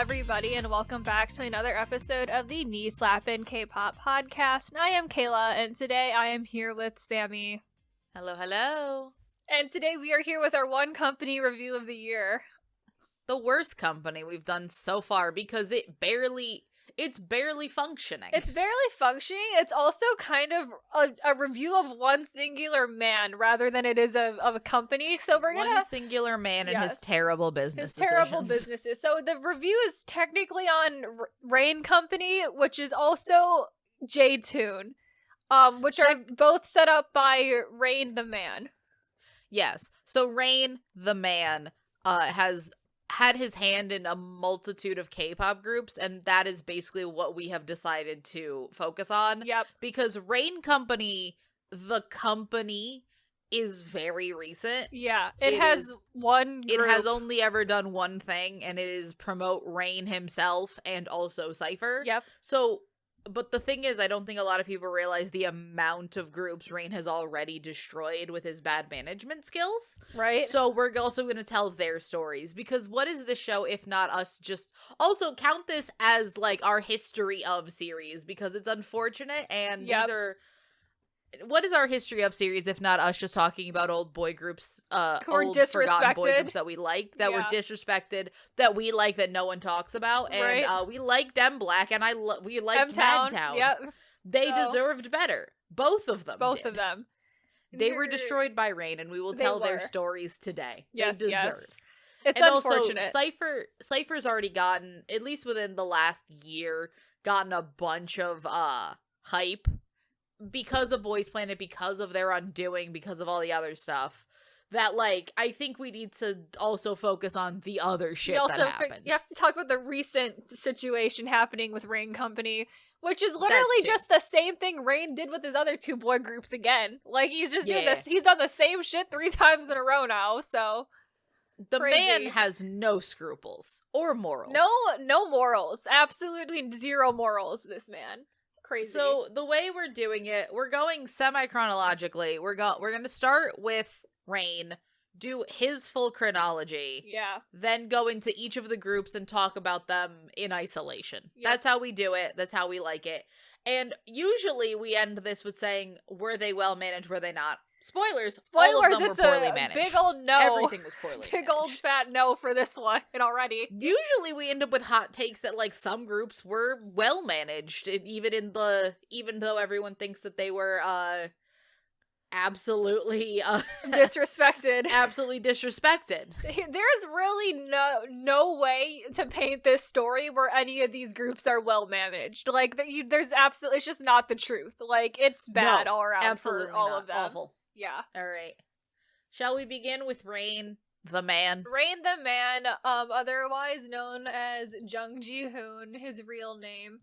everybody, and welcome back to another episode of the Knee Slappin' K-Pop podcast. I am Kayla, and today I am here with Sammy. Hello, hello. And today we are here with our one company review of the year. The worst company we've done so far because it's barely functioning. It's barely functioning. It's also kind of a review of one singular man rather than it is of a company. So we're gonna one singular man and his terrible business decisions. Terrible businesses. So the review is technically on Rain Company, which is also J-Tune, which are both set up by Rain the Man. Yes. So Rain the Man has had his hand in a multitude of K-pop groups, and that is basically what we have decided to focus on. Yep. Because Rain Company, the company, is very recent. Yeah, it has one group. It has only ever done one thing, and it is promote Rain himself and also Ciipher. Yep. So, but the thing is, I don't think a lot of people realize the amount of groups Rain has already destroyed with his bad management skills. Right. So we're also going to tell their stories, because what is this show if not us just also count this as like our history of series, because it's unfortunate, and these are what is our history of series if not us just talking about old boy groups, who were old disrespected, forgotten boy groups that we like, that were disrespected, that we like, that no one talks about, and we liked M Black, and we liked Madtown. Yep. They deserved better. Both of them. Both of them. They were destroyed by Rain, and we will tell their stories today. Yes, they deserve. yes. It's and unfortunate. Also, Ciipher's already gotten, at least within the last year, gotten a bunch of hype because of Boys Planet, because of their undoing, because of all the other stuff. That, like, I think we need to also focus on the other shit that happened. You have to talk about the recent situation happening with Rain Company, which is literally just the same thing Rain did with his other two boy groups again. Like, he's just doing this. He's done the same shit 3 times in a row now, so. The man has no scruples or morals. No morals. Absolutely zero morals, this man. Crazy. So the way we're doing it, we're going semi-chronologically. We're going to start with Rain, do his full chronology. Yeah. Then go into each of the groups and talk about them in isolation. Yep. That's how we do it. That's how we like it. And usually we end this with saying, were they well managed, were they not? Spoilers, all of them it's were poorly a managed. big old no. Everything was poorly big managed. old fat no for this one already. Usually we end up with hot takes that, like, some groups were well managed, even though everyone thinks that they were absolutely disrespected. Absolutely disrespected. There's really no way to paint this story where any of these groups are well managed. Like, there's absolutely, it's just not the truth. Like, it's bad all around for all of them. Awful. Yeah. All right. Shall we begin with Rain the Man? Rain the Man, otherwise known as Jung Ji-hoon, his real name.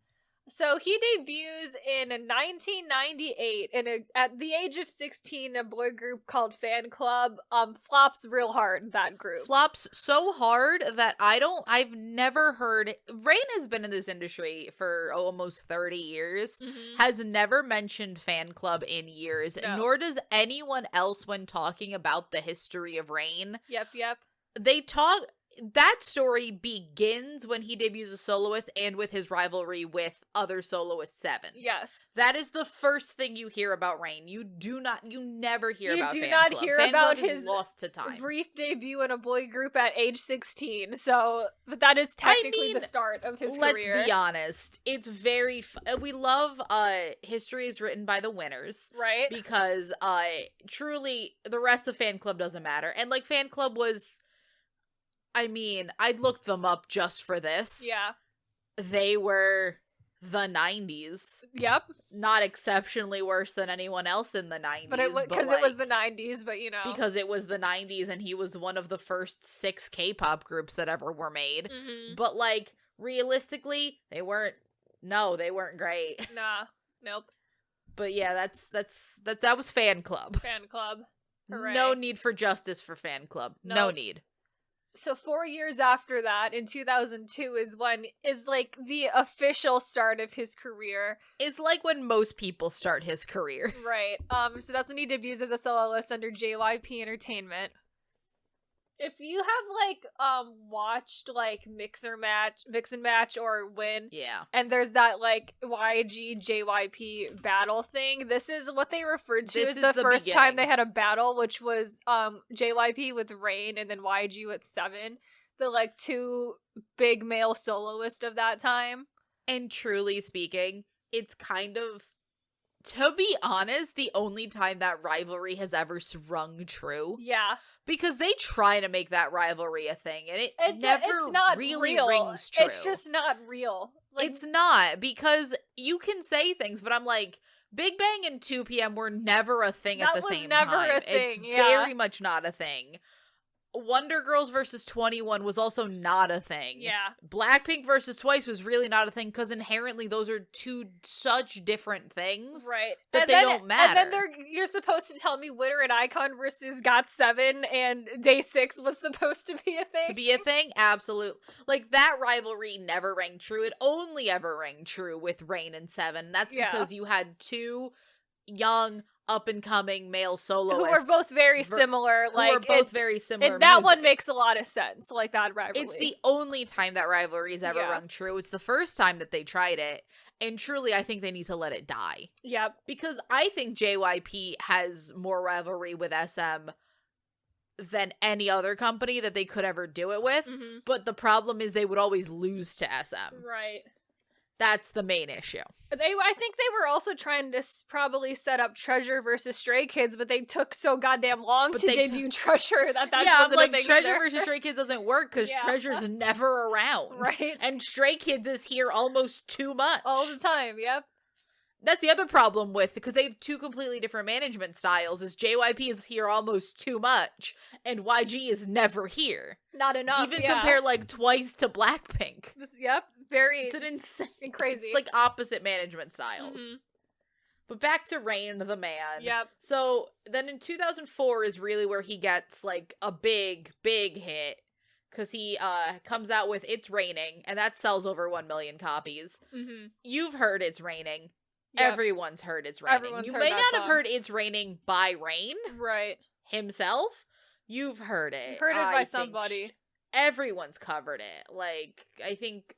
So he debuts in 1998 at the age of 16, a boy group called Fan Club. Flops real hard, that group. Flops so hard that I've never heard. Rain has been in this industry for almost 30 years, has never mentioned Fan Club in years, nor does anyone else when talking about the history of Rain. Yep. They talk. That story begins when he debuts as soloist and with his rivalry with other soloist 7. Yes. That is the first thing you hear about Rain. You never hear about Fan Club. You do not hear Fan about Club his lost to time. brief debut in a boy group at age 16. So, but that is technically the start of his career. Let's be honest. It's very we love history is written by the winners. Right. Because truly the rest of Fan Club doesn't matter. And like Fan Club was, I mean, I'd looked them up just for this. Yeah. They were the 90s. Yep. Not exceptionally worse than anyone else in the 90s. But it was the 90s, but you know. Because it was the 90s and he was one of the first 6 K-pop groups that ever were made. Mm-hmm. But like, realistically, they weren't great. Nah. Nope. But yeah, that was Fan Club. Fan Club. Hooray. No need for justice for Fan Club. No need. So 4 years after that, in 2002, is like the official start of his career. It's like when most people start his career. Right. So that's when he debuts as a soloist under JYP Entertainment. If you have like watched like mix and match or win, Yeah. and there's that like YG JYP battle thing, this is what they referred to as the first time they had a battle, which was JYP with Rain and then YG with Seven, the like two big male soloists of that time. And truly speaking, it's kind of, to be honest, the only time that rivalry has ever rung true. Yeah. Because they try to make that rivalry a thing, and it's not really real. Rings true. It's just not real. Like, it's not, because you can say things, but I'm like, Big Bang and 2PM were never a thing at the same time. A thing, it's very much not a thing. Wonder Girls versus 21 was also not a thing. Yeah. Blackpink versus Twice was really not a thing because inherently those are two such different things. Right. That they don't matter. And then you're supposed to tell me Winner and Icon versus GOT7 and Day 6 was supposed to be a thing. To be a thing? Absolutely. Like, that rivalry never rang true. It only ever rang true with Rain and Seven. That's because you had two young, up-and-coming male soloists. Who are both very similar. Who are both very similar. And that one makes a lot of sense, like that rivalry. It's the only time that rivalry has ever rung true. It's the first time that they tried it. And truly, I think they need to let it die. Yep. Because I think JYP has more rivalry with SM than any other company that they could ever do it with. Mm-hmm. But the problem is they would always lose to SM. Right. That's the main issue. I think they were also trying to probably set up Treasure versus Stray Kids, but they took so goddamn long to debut Treasure that wasn't like, a thing Treasure either. versus Stray Kids doesn't work because Treasure's never around. Right. And Stray Kids is here almost too much. All the time, yep. That's the other problem with, because they have two completely different management styles, is JYP is here almost too much, and YG is never here. Not enough, Even compare, like, Twice to Blackpink. Very It's an insane, crazy. It's like opposite management styles. Mm-hmm. But back to Rain the Man. Yep. So, then in 2004 is really where he gets, like, a big, big hit. Because he comes out with It's Raining, and that sells over 1 million copies. Mm-hmm. You've heard It's Raining. Yep. Everyone's heard It's Raining. You may not have heard It's Raining by Rain. Right. Himself. You've heard it. You've heard it by somebody. Everyone's covered it. Like, I think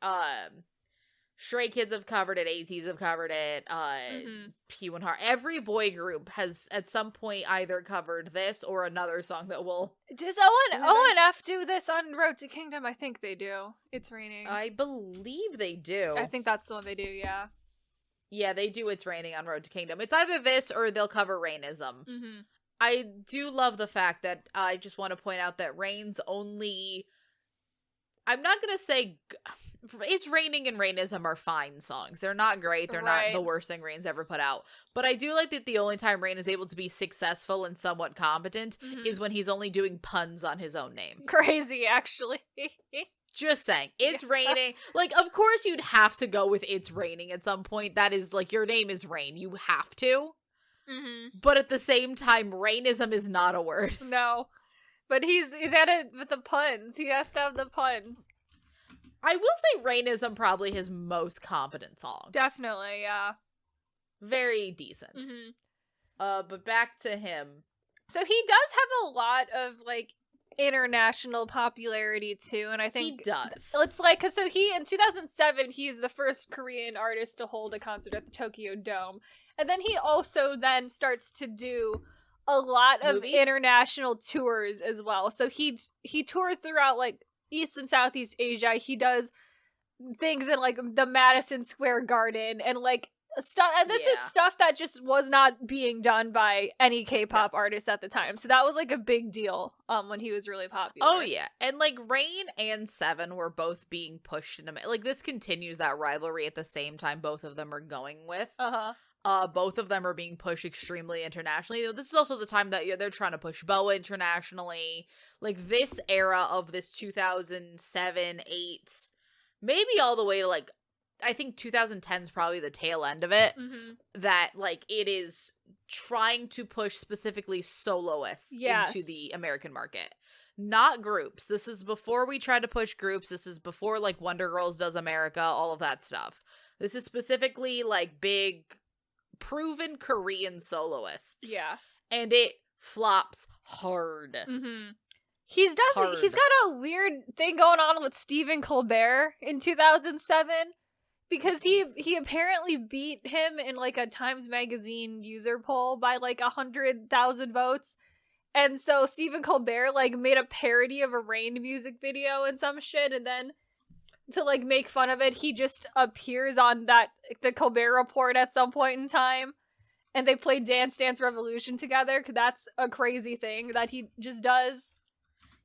Stray Kids have covered it, ATEEZ have covered it, P1 Heart. Every boy group has at some point either covered this or another song that will... Does ONF do this on Road to Kingdom? I think they do. It's Raining. I believe they do. I think that's the one they do, yeah. Yeah, they do It's Raining on Road to Kingdom. It's either this or they'll cover Rainism. Mm-hmm. I do love the fact that I just want to point out that Rain's only... I'm not going to say... It's Raining and Rainism are fine songs. They're not great. They're not the worst thing Rain's ever put out. But I do like that the only time Rain is able to be successful and somewhat competent is when he's only doing puns on his own name. Crazy, actually. Just saying. It's Raining. Like, of course you'd have to go with It's Raining at some point. That is, like, your name is Rain. You have to. Mm-hmm. But at the same time, Rainism is not a word. No. But he's at it with the puns. He has to have the puns. I will say Rainism probably his most competent song. Definitely, yeah. Very decent. Mm-hmm. But back to him. So he does have a lot of, like, international popularity too, and I think he does. It's like, cause so he in 2007 he's the first Korean artist to hold a concert at the Tokyo Dome, and then he also then starts to do a lot of international tours as well. So he tours throughout like East and Southeast Asia. He does things in like the Madison Square Garden and like stuff, and this is stuff that just was not being done by any K-pop artists at the time. So that was like a big deal when he was really popular. Oh yeah, and like Rain and Seven were both being pushed into like this continues that rivalry at the same time both of them are going with. Both of them are being pushed extremely internationally. This is also the time that they're trying to push BoA internationally. Like this era of this 2007, 8, maybe all the way to like I think 2010 is probably the tail end of it. That like it is trying to push specifically soloists into the American market, not groups. This is before we try to push groups. This is before like Wonder Girls does America, all of that stuff. This is specifically like big, proven Korean soloists. Yeah, and it flops hard. He's hard. got a weird thing going on with Stephen Colbert in 2007 because he apparently beat him in like a Times Magazine user poll by like 100,000 votes. And so Stephen Colbert like made a parody of a Rain music video and some shit, and then to like make fun of it, he just appears on the Colbert Report at some point in time, and they play Dance Dance Revolution together because that's a crazy thing that he just does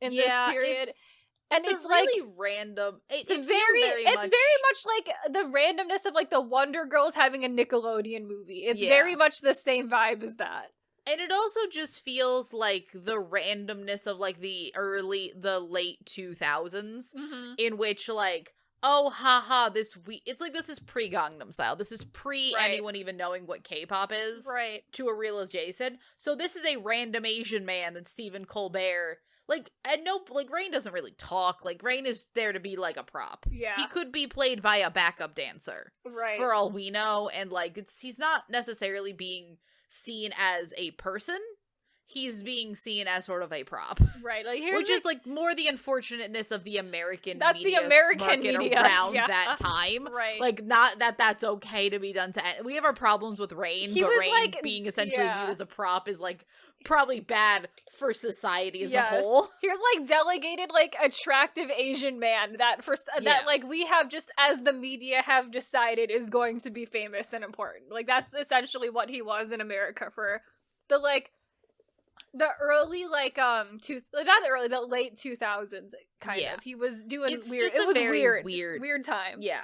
in this period. It's really like, random. It's very much like the randomness of like the Wonder Girls having a Nickelodeon movie. It's very much the same vibe as that. And it also just feels like the randomness of like the late 2000s in which like, oh haha, it's like this is pre Gangnam Style. This is pre anyone even knowing what K-pop is. Right. To a realization. So this is a random Asian man that Stephen Colbert. Like, and no, like, Rain doesn't really talk. Like, Rain is there to be, like, a prop. Yeah. He could be played by a backup dancer. Right. For all we know. And, like, he's not necessarily being seen as a person. He's being seen as sort of a prop. Right. Like, which is, like, more the unfortunateness of the American that's media the American media around that time. Right. Like, not that that's okay to be done to... We have our problems with Rain, but Rain like, being essentially viewed as a prop is, like... probably bad for society as a whole. Here's like delegated like attractive Asian man that like we have just as the media have decided is going to be famous and important. Like that's essentially what he was in America for the like the early like the late 2000s kind of. He was doing weird. It was weird time. Yeah.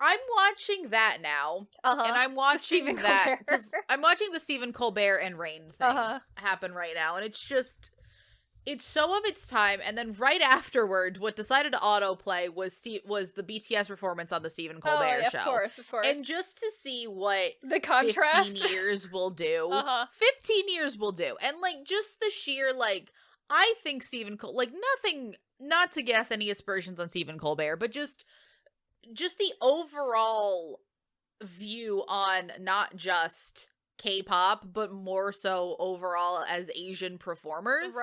I'm watching that now, and I'm watching that because I'm watching the Stephen Colbert and Rain thing happen right now, and it's so of its time. And then right afterward, what decided to autoplay was the BTS performance on the Stephen Colbert show. Of course. And just to see what the contrast 15 years will do, 15 years will do, and like just the sheer like, I think Stephen like nothing, not to guess any aspersions on Stephen Colbert, but just the overall view on not just K-pop, but more so overall as Asian performers,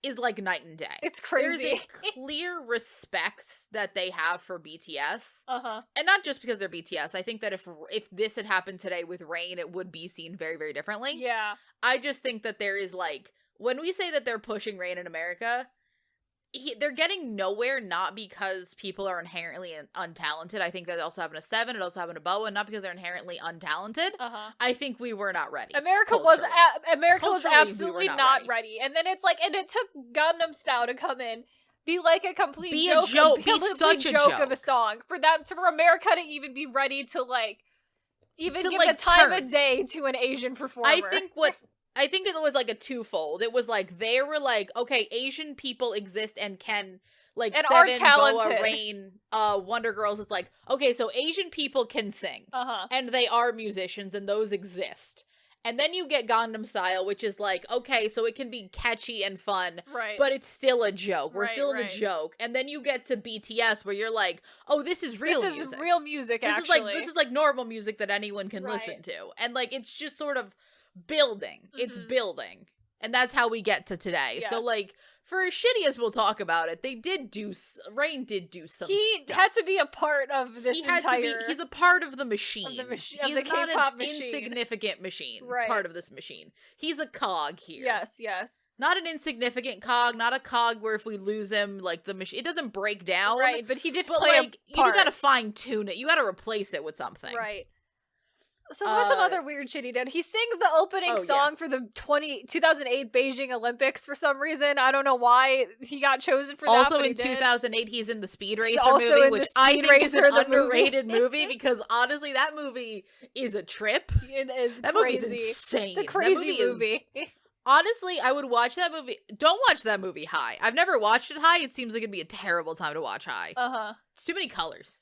is like night and day. It's crazy. There's a clear respect that they have for BTS, and not just because they're BTS. I think that if this had happened today with Rain, it would be seen very, very differently. Yeah, I just think that there is like, when we say that they're pushing Rain in America, they're getting nowhere, not because people are inherently untalented. I think that also happened to Seven. It also happened to Boa, not because they're inherently untalented. I think we were not ready. America was absolutely not ready. And then it's like, and it took Gangnam Style to come in, be like a complete joke, be such a joke of a song for America to even be ready to like even give the time of day to an Asian performer. I think it was like a twofold. It was like they were like, okay, Asian people exist and can like and Seven, Boa, Rain, Wonder Girls. It's like, okay, so Asian people can sing, and they are musicians, and those exist. And then you get Gangnam Style, which is like, okay, so it can be catchy and fun, but it's still a joke. We're still in the joke. And then you get to BTS, where you're like, oh, this is real music. This is real music. This is like normal music that anyone can listen to, and like it's just sort of building. It's building, and that's how we get to today. So like, for as shitty as we'll talk about it, Rain did do some he stuff. Had to be a part of this he's a part of the machine. He's not K-pop an machine. insignificant machine, part of this machine. He's a cog here. Yes. Not an insignificant cog, not a cog where if we lose him, like the machine, it doesn't break down. Right, but he did play like, a part. You gotta fine tune it. You gotta replace it with something. Right. So what's some other weird shit he did? He sings the opening song for the 2008 Beijing Olympics for some reason. I don't know why he got chosen for that. Also in 2008, he's in the Speed Racer movie, which I think is an underrated movie because honestly, that movie is a trip. It is that crazy. movie is insane. It's a crazy movie. Honestly, I would watch that movie. Don't watch that movie high. I've never watched it high. It seems like it'd be a terrible time to watch high. It's too many colors.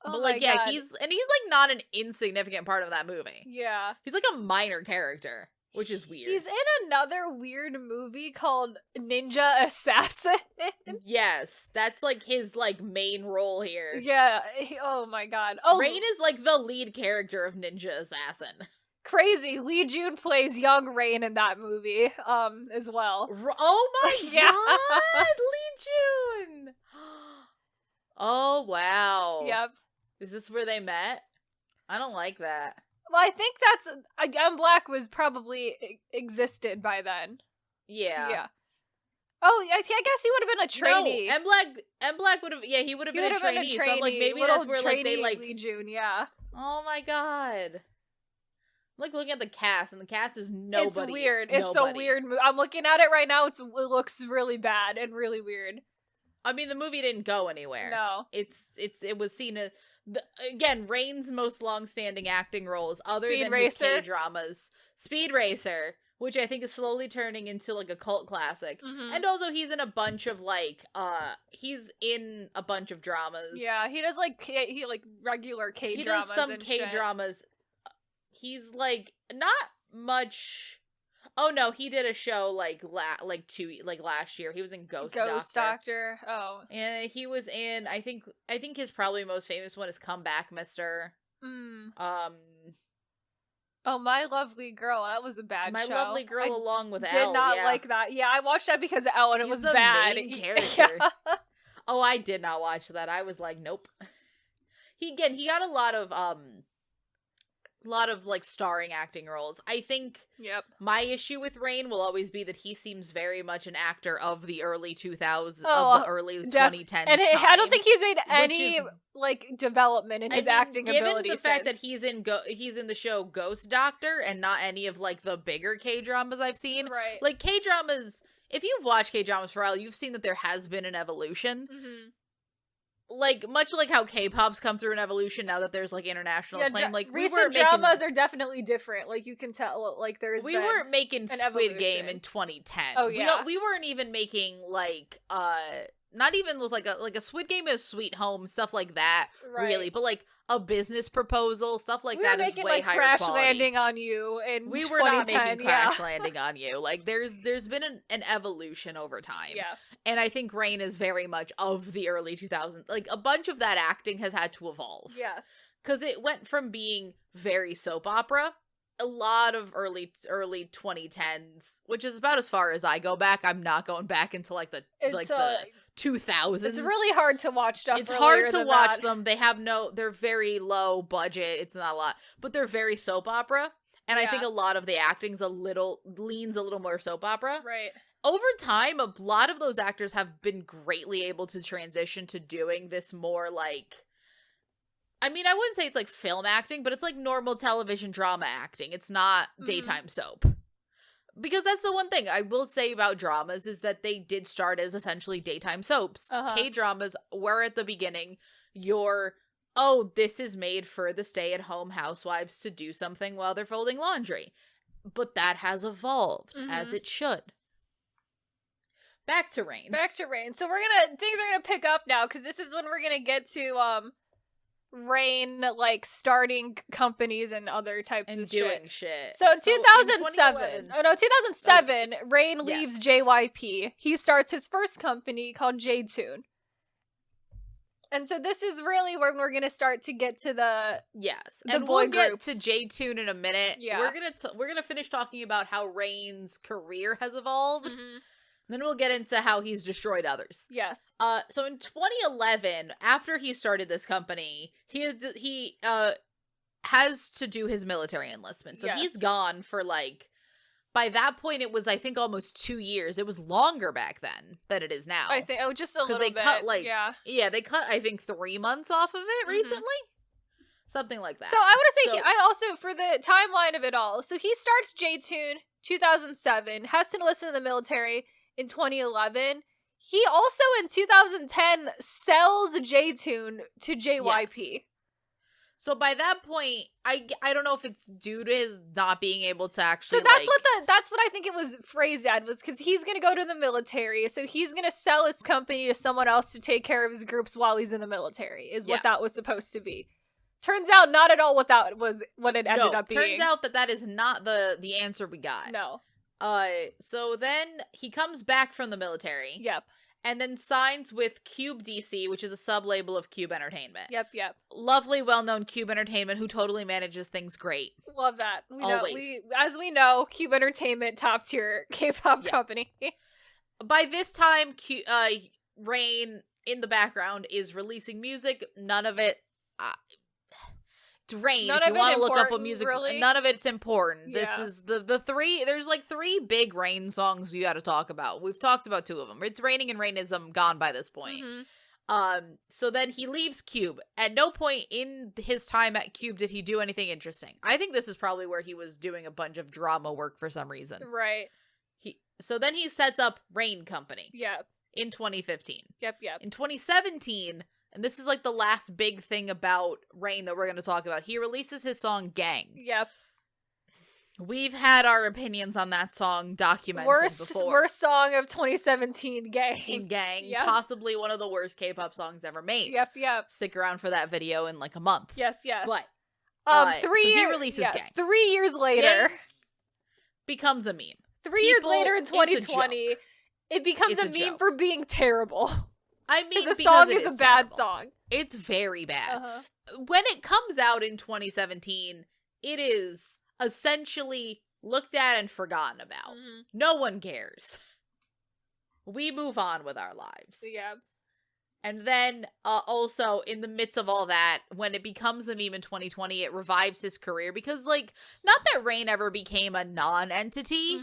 But like, yeah, he's like not an insignificant part of that movie. Yeah. He's like a minor character, which is weird. He's in another weird movie called Ninja Assassin. Yes, that's like his like main role here. Yeah. Oh my god. Rain is like the lead character of Ninja Assassin. Crazy. Lee Jun plays young Rain in that movie, as well. Oh my Yeah. god, Lee Jun! Oh wow. Yep. Is this where they met? I don't like that. Well, I think that's M Black was probably existed by then. Yeah. Yeah. Oh, I guess he would have been a trainee. No, M Black would have. Yeah, he would have been a trainee. So I'm like, maybe that's where like they like Lee Jun. Yeah. Oh my god. I'm like looking at the cast, and the cast is nobody. It's weird. It's a weird movie. I'm looking at it right now. It looks really bad and really weird. I mean, the movie didn't go anywhere. No. It was seen as again Rain's most long-standing acting roles, other Speed than Racer. his K-dramas. Speed Racer, which I think is slowly turning into like a cult classic, and also he's in a bunch of he's in a bunch of dramas. Yeah, he does regular K-dramas. He does some and K-dramas. He's like not much. Oh no, he did a show last year. He was in Ghost Doctor. Oh, and he was in. I think his probably most famous one is Come Back, Mister. Oh, My Lovely Girl. That was a bad show. My Lovely Girl, along with did Elle. not like that. Yeah, I watched that because of Elle, and it was the bad. Main character. Yeah. Oh, I did not watch that. I was like, nope. He got a lot of like starring acting roles. I think my issue with Rain will always be that he seems very much an actor of the early 2000s, of the early 2010s. And I don't think he's made any development in his acting ability. Given the fact that he's in the show Ghost Doctor and not any of like the bigger K-dramas I've seen. Right. Like K-dramas, if you've watched K-dramas for a while, you've seen that there has been an evolution. Mm-hmm. Like, much like how K-pop's come through an evolution now that there's, like, international acclaim. Like, recent dramas are definitely different. Like, you can tell, like, we weren't making Squid Game in 2010. Oh, yeah. We weren't even making, like, not even with, like a Squid Game is Sweet Home, stuff like that, really. But, like, a business proposal, stuff like that is way higher Crash quality. Landing on You in We were not making Crash Landing on You. Like, there's been an evolution over time. Yeah. And I think Rain is very much of the early 2000s. Like, a bunch of that acting has had to evolve. Yes. Because it went from being very soap opera, a lot of early 2010s, which is about as far as I go back. I'm not going back into, like, the 2000s. It's really hard to watch stuff. It's hard to watch them. They're very low budget. It's not a lot. But they're very soap opera. And I think a lot of the acting's leans a little more soap opera. Right. Over time, a lot of those actors have been greatly able to transition to doing this more like, I mean, I wouldn't say it's like film acting, but it's like normal television drama acting. It's not daytime soap. Because that's the one thing I will say about dramas is that they did start as essentially daytime soaps. K-dramas were at the beginning this is made for the stay-at-home housewives to do something while they're folding laundry. But that has evolved, as it should. Back to Rain. So things are gonna pick up now, because this is when we're gonna get to Rain like starting companies and other types of doing shit. So in 2007, Rain leaves JYP. He starts his first company called J-Tune. And so this is really when we're gonna start to get to the and boy we'll get groups. to J-Tune in a minute. Yeah, we're gonna finish talking about how Rain's career has evolved. Then we'll get into how he's destroyed others. Yes. So in 2011, after he started this company, he has to do his military enlistment. So he's gone for like, by that point it was I think almost 2 years. It was longer back then than it is now. I think just a little bit. Because they cut they cut I think 3 months off of it recently. Something like that. So I want to say, I also, for the timeline of it all, so he starts J-Tune 2007, has to enlist in the military in 2011. He also in 2010 sells J-Tune to JYP. Yes. So by that point, I don't know if it's due to his not being able to actually. So that's what I think it was phrased as, was because he's gonna go to the military, so he's gonna sell his company to someone else to take care of his groups while he's in the militry. Is what that was supposed to be. Turns out not at all what that was. What it ended up being. Turns out that is not the answer we got. No. So then he comes back from the military. Yep. and then signs with Cube DC, which is a sub-label of Cube Entertainment. Yep. Lovely, well-known Cube Entertainment who totally manages things great. Love that. Always. As we know, Cube Entertainment, top tier K-pop company. By this time, Rain in the background is releasing music. None of it. It's Rain. If you want to look up a music, really? None of it's important. Yeah. This is the three. There's like 3 big Rain songs we got to talk about. We've talked about 2 of them. It's Raining and Rainism gone by this point. So then he leaves Cube. At no point in his time at Cube did he do anything interesting. I think this is probably where he was doing a bunch of drama work for some reason. Right. So then he sets up Rain Company. Yep. In 2015. Yep. In 2017, and this is like the last big thing about Rain that we're going to talk about, he releases his song Gang. Yep. We've had our opinions on that song documented before. Worst song of 2017, Gang. Gang. Yep. Possibly one of the worst K-pop songs ever made. Yep. Stick around for that video in like a month. Yes. But, he releases Gang. 3 years later. Gang becomes a meme. 3 years later in 2020, it becomes a meme for being terrible. I mean, the song is a bad song. It's very bad. When it comes out in 2017, it is essentially looked at and forgotten about. No one cares. We move on with our lives. Yeah. And then also in the midst of all that, when it becomes a meme in 2020, it revives his career because, like, not that Rain ever became a non-entity,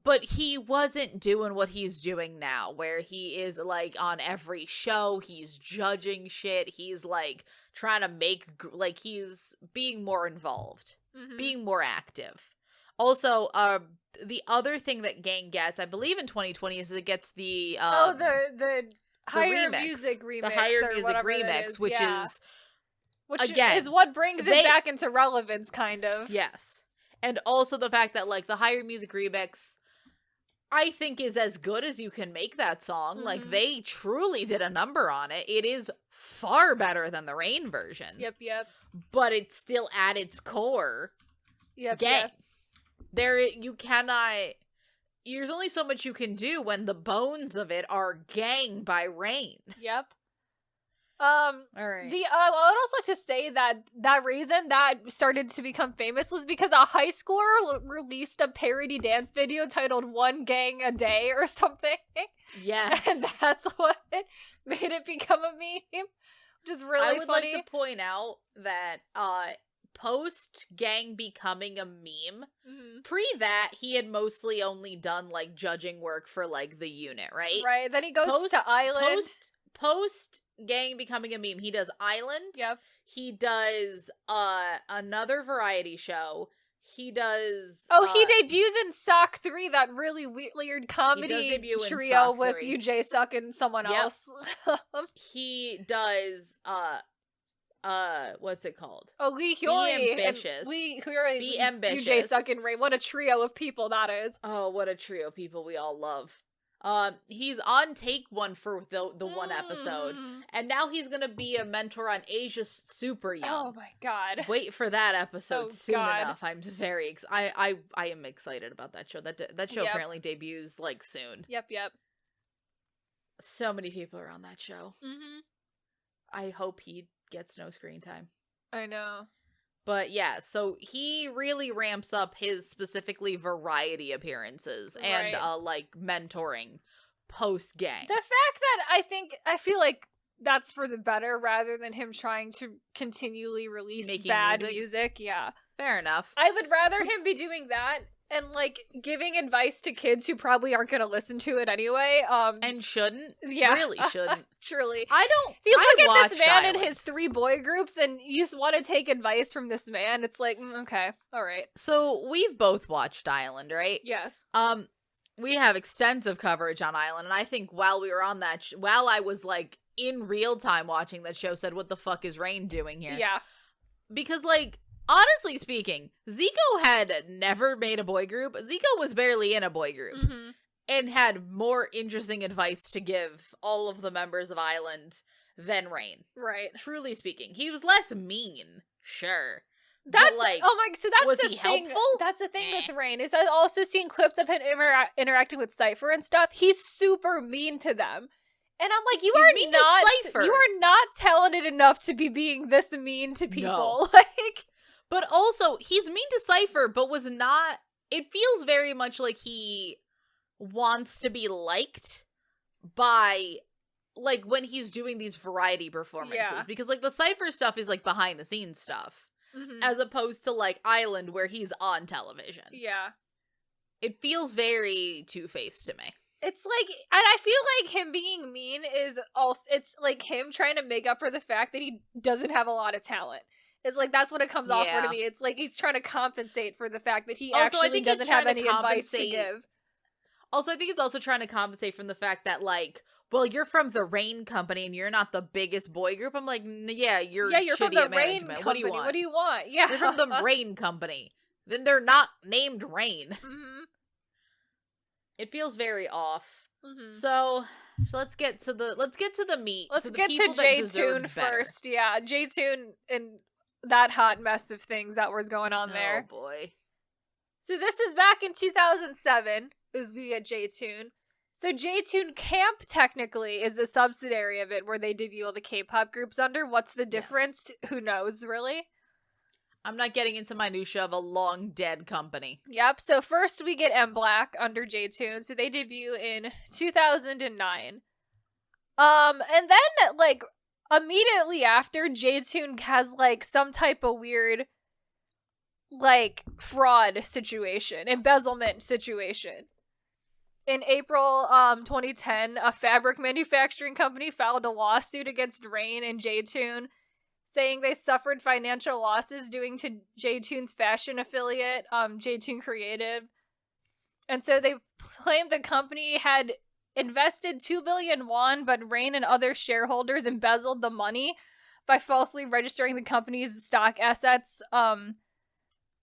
but he wasn't doing what he's doing now, where he is, like, on every show, he's judging shit, he's, like, trying to make, like, he's being more involved, being more active. Also, the other thing that Gang gets, I believe in 2020, is it gets the Higher Music remix. The Higher Music remix, which is what brings it back into relevance, kind of. Yes. And also the fact that, like, the Higher Music remix, I think, is as good as you can make that song. Like, they truly did a number on it. It is far better than the Rain version. Yep. But it's still at its core. Gang. You cannot... There's only so much you can do when the bones of it are Gang by Rain. Yep. All right. I would also like to say that reason that started to become famous was because a high schooler released a parody dance video titled "One Gang a Day" or something. Yes. And that's what made it become a meme, which is really funny. I would like to point out that post Gang becoming a meme, pre that he had mostly only done like judging work for like the unit, right? Right. Then he goes to Island. Post Gang becoming a meme, he does Island. Yep. He does another variety show. He does. He debuts in Sock 3, that really weird comedy trio with UJ Suck and someone else. He does what's it called? Lee Hyori. Be Ambitious. Be Ambitious. UJ Suck and Ray. What a trio of people that is. Oh, what a trio of people we all love. He's on Take One for the one episode, and now he's gonna be a mentor on Asia's Super Young. Oh my god! Wait for that episode soon enough. I'm very I am excited about that show. That show apparently debuts like soon. Yep. So many people are on that show. I hope he gets no screen time. I know. But yeah, so he really ramps up his specifically variety appearances and like mentoring post Gang. The fact that I feel like that's for the better rather than him trying to continually release bad music. Yeah. Fair enough. I would rather him be doing that and like giving advice to kids who probably aren't going to listen to it anyway. And shouldn't. Yeah. Really shouldn't. Truly. If you look at this man and his 3 boy groups and you just want to take advice from this man, it's like, okay, all right. So we've both watched Island, right? Yes. We have extensive coverage on Island, and I think while we were on that, while I was like in real time watching that show, said, what the fuck is Rain doing here? Yeah. Because like, honestly speaking, Zico had never made a boy group. Zico was barely in a boy group. And had more interesting advice to give all of the members of Island than Rain. Right. Truly speaking. He was less mean, sure. That's like, oh my. So that's was the he thing. helpful? That's the thing with Rain is I've also seen clips of him interacting with Ciipher and stuff. He's super mean to them, and I'm like, you are not talented enough to be being this mean to people. No. Like, but also he's mean to Ciipher, but was not. It feels very much like he wants to be liked by, like, when he's doing these variety performances, because like the Ciipher stuff is like behind the scenes stuff. As opposed to, like, Island, where he's on television. Yeah. It feels very Two-Faced to me. It's like, and I feel like him being mean is also, it's like him trying to make up for the fact that he doesn't have a lot of talent. It's like, that's what it comes off for to me. It's like he's trying to compensate for the fact that he actually doesn't have any advice to give. Also, I think it's also trying to compensate from the fact that, like, well, you're from the Rain Company and you're not the biggest boy group. I'm like, yeah, you're from the Rain Company. What do you want? Yeah. You're from the Rain Company. Then they're not named Rain. It feels very off. So let's get to the meat. Let's get to J-Tune first. Yeah, J-Tune and that hot mess of things that was going on there. Oh boy. So this is back in 2007 as we get J-Tune. So J-Tune Camp, technically, is a subsidiary of it where they debut all the K-pop groups under. What's the difference? Yes. Who knows, really? I'm not getting into minutia of a long-dead company. Yep, so first we get M-Black under J-Tune. So they debut in 2009. And then, like, immediately after, J-Tune has, like, some type of weird, like, fraud situation, embezzlement situation. In April 2010, a fabric manufacturing company filed a lawsuit against Rain and J-Tune, saying they suffered financial losses due to J-Tune's fashion affiliate, J-Tune Creative. And so they claimed the company had invested 2 billion won, but Rain and other shareholders embezzled the money by falsely registering the company's stock assets,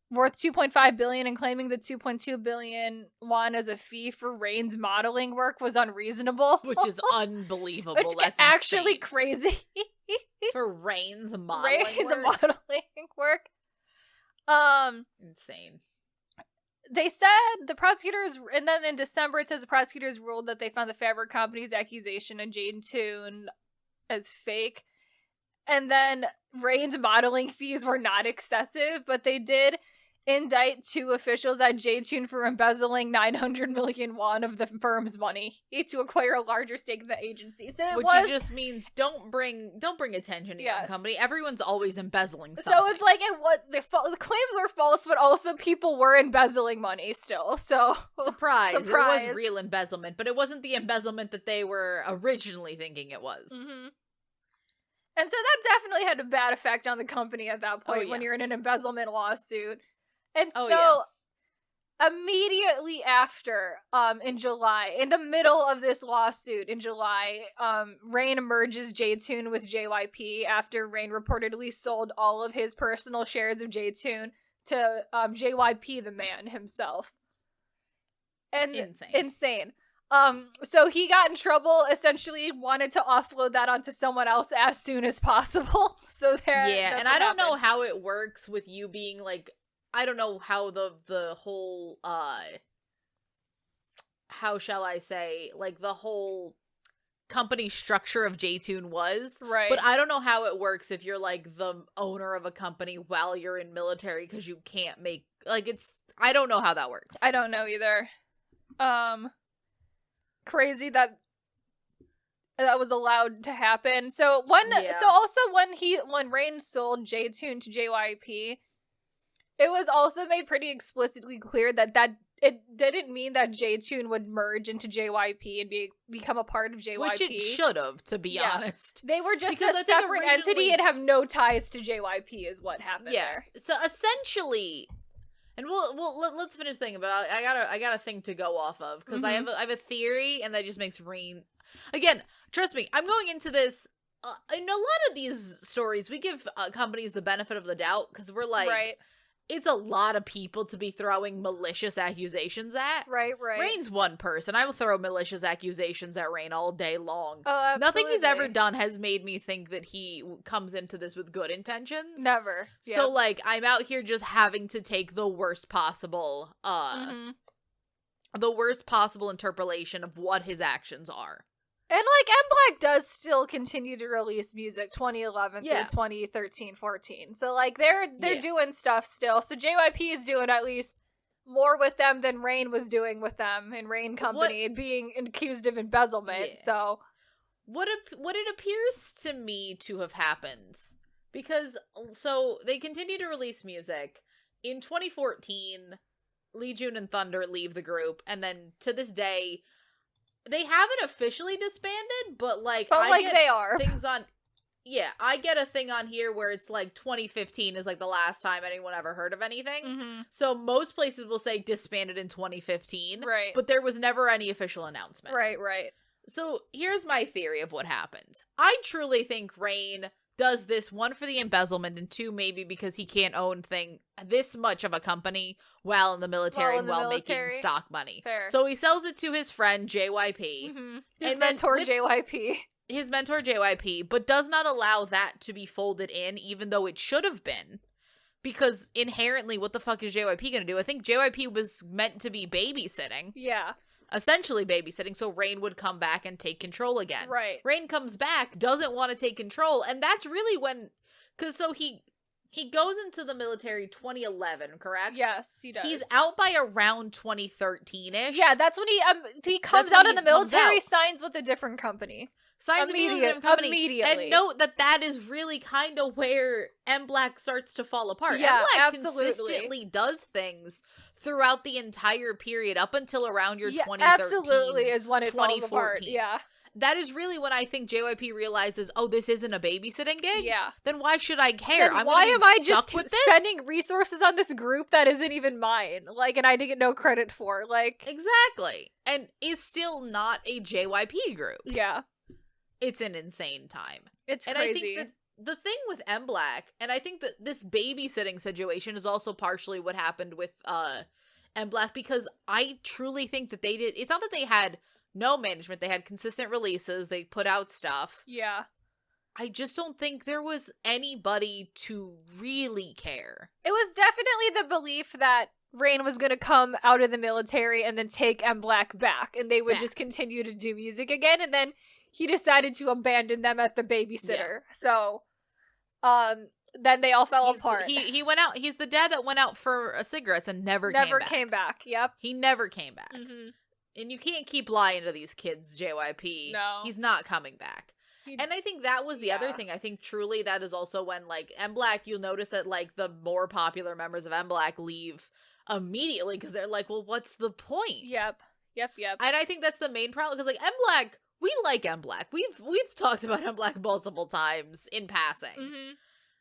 worth 2.5 billion and claiming the 2.2 billion won as a fee for Rain's modeling work was unreasonable. Which is unbelievable. Which That's actually insane. Crazy. For Rain's modeling work. Insane. They said the prosecutors, and then in December it says the prosecutors ruled that they found the fabric company's accusation of J-Tune as fake. And then Rain's modeling fees were not excessive, but they did indict 2 officials at J-Tune for embezzling 900 million won of the firm's money to acquire a larger stake in the agency. So Which just means don't bring attention to your company. Everyone's always embezzling something. So it's like the claims were false, but also people were embezzling money still. So surprise. It was real embezzlement, but it wasn't the embezzlement that they were originally thinking it was. And so that definitely had a bad effect on the company at that point when you're in an embezzlement lawsuit. And immediately after, in July, in the middle of this lawsuit in July, Rain merges J-Tune with JYP after Rain reportedly sold all of his personal shares of J-Tune to JYP, the man himself. And insane. So he got in trouble, essentially wanted to offload that onto someone else as soon as possible. So and I don't know how it works with you being like, I don't know how the whole how shall I say, like the whole company structure of J-Tune was. Right. But I don't know how it works if you're like the owner of a company while you're in military because you can't make I don't know how that works. I don't know either. Crazy that was allowed to happen. So when Rain sold J-Tune to JYP, it was also made pretty explicitly clear that it didn't mean that J-Tune would merge into JYP and become a part of JYP. Which it should have, to be honest. They were just a separate entity and have no ties to JYP is what happened there. So essentially, and let's finish thinking, but I got a thing to go off of because I have a theory, and that just makes Rain. Again, trust me, I'm going into this. In a lot of these stories, we give companies the benefit of the doubt because we're like, it's a lot of people to be throwing malicious accusations at. Right. Rain's one person. I will throw malicious accusations at Rain all day long. Oh, absolutely. Nothing he's ever done has made me think that he comes into this with good intentions. Never. So, like, I'm out here just having to take the worst possible, the worst possible interpolation of what his actions are. And, like, M. Black does still continue to release music 2011 through 2013-14. So, like, they're doing stuff still. So JYP is doing at least more with them than Rain was doing with them in Rain Company and being accused of embezzlement. Yeah. So what it appears to me to have happened, because so they continue to release music. In 2014, Lee Jun and Thunder leave the group, and then to this day, they haven't officially disbanded, but like they are. Things on, I get a thing on here where it's like 2015 is like the last time anyone ever heard of anything. Mm-hmm. So most places will say disbanded in 2015, right? But there was never any official announcement, right. So here's my theory of what happened. I truly think Rain does this, one, for the embezzlement, and two, maybe because he can't own this much of a company while in the military while making stock money. Fair. So he sells it to his friend JYP. Mm-hmm. His mentor JYP. His mentor JYP, but does not allow that to be folded in, even though it should have been. Because inherently, what the fuck is JYP gonna do? I think JYP was meant to be babysitting. Yeah. Essentially babysitting, so Rain would come back and take control again. Right. Rain comes back, doesn't want to take control, and that's really when, because so he goes into the military 2011, correct? Yes, he does. He's out by around 2013-ish. Yeah, that's when he comes out of the military, signs with a different company. Signs immediately. And note that is really kind of where M. Black starts to fall apart. Yeah, M. Black absolutely. consistently does things throughout the entire period up until around your 2013. Absolutely is when it falls apart. Yeah. That is really when I think JYP realizes, oh, this isn't a babysitting gig? Yeah. Then why should I care? Then why am I just spending resources on this group that isn't even mine? Like, and I didn't get no credit for. Like, exactly. And is still not a JYP group. Yeah. It's an insane time. It's crazy. And I think that the thing with M. Black, and I think that this babysitting situation is also partially what happened with M. Black, because I truly think that they did. It's not that they had no management. They had consistent releases. They put out stuff. Yeah. I just don't think there was anybody to really care. It was definitely the belief that Rain was going to come out of the military and then take M. Black back, and they would just continue to do music again, and then he decided to abandon them at the babysitter. Yeah. So, then they all fell apart. He went out. He's the dad that went out for cigarettes and never came back. Yep. He never came back. Mm-hmm. And you can't keep lying to these kids, JYP. No. He's not coming back. And I think that was the other thing. I think truly that is also when, like, M. Black, you'll notice that, like, the more popular members of M. Black leave immediately because they're like, well, what's the point? Yep. And I think that's the main problem, because, like, M. Black, we like M. Black. We've talked about M. Black multiple times in passing. Mm-hmm.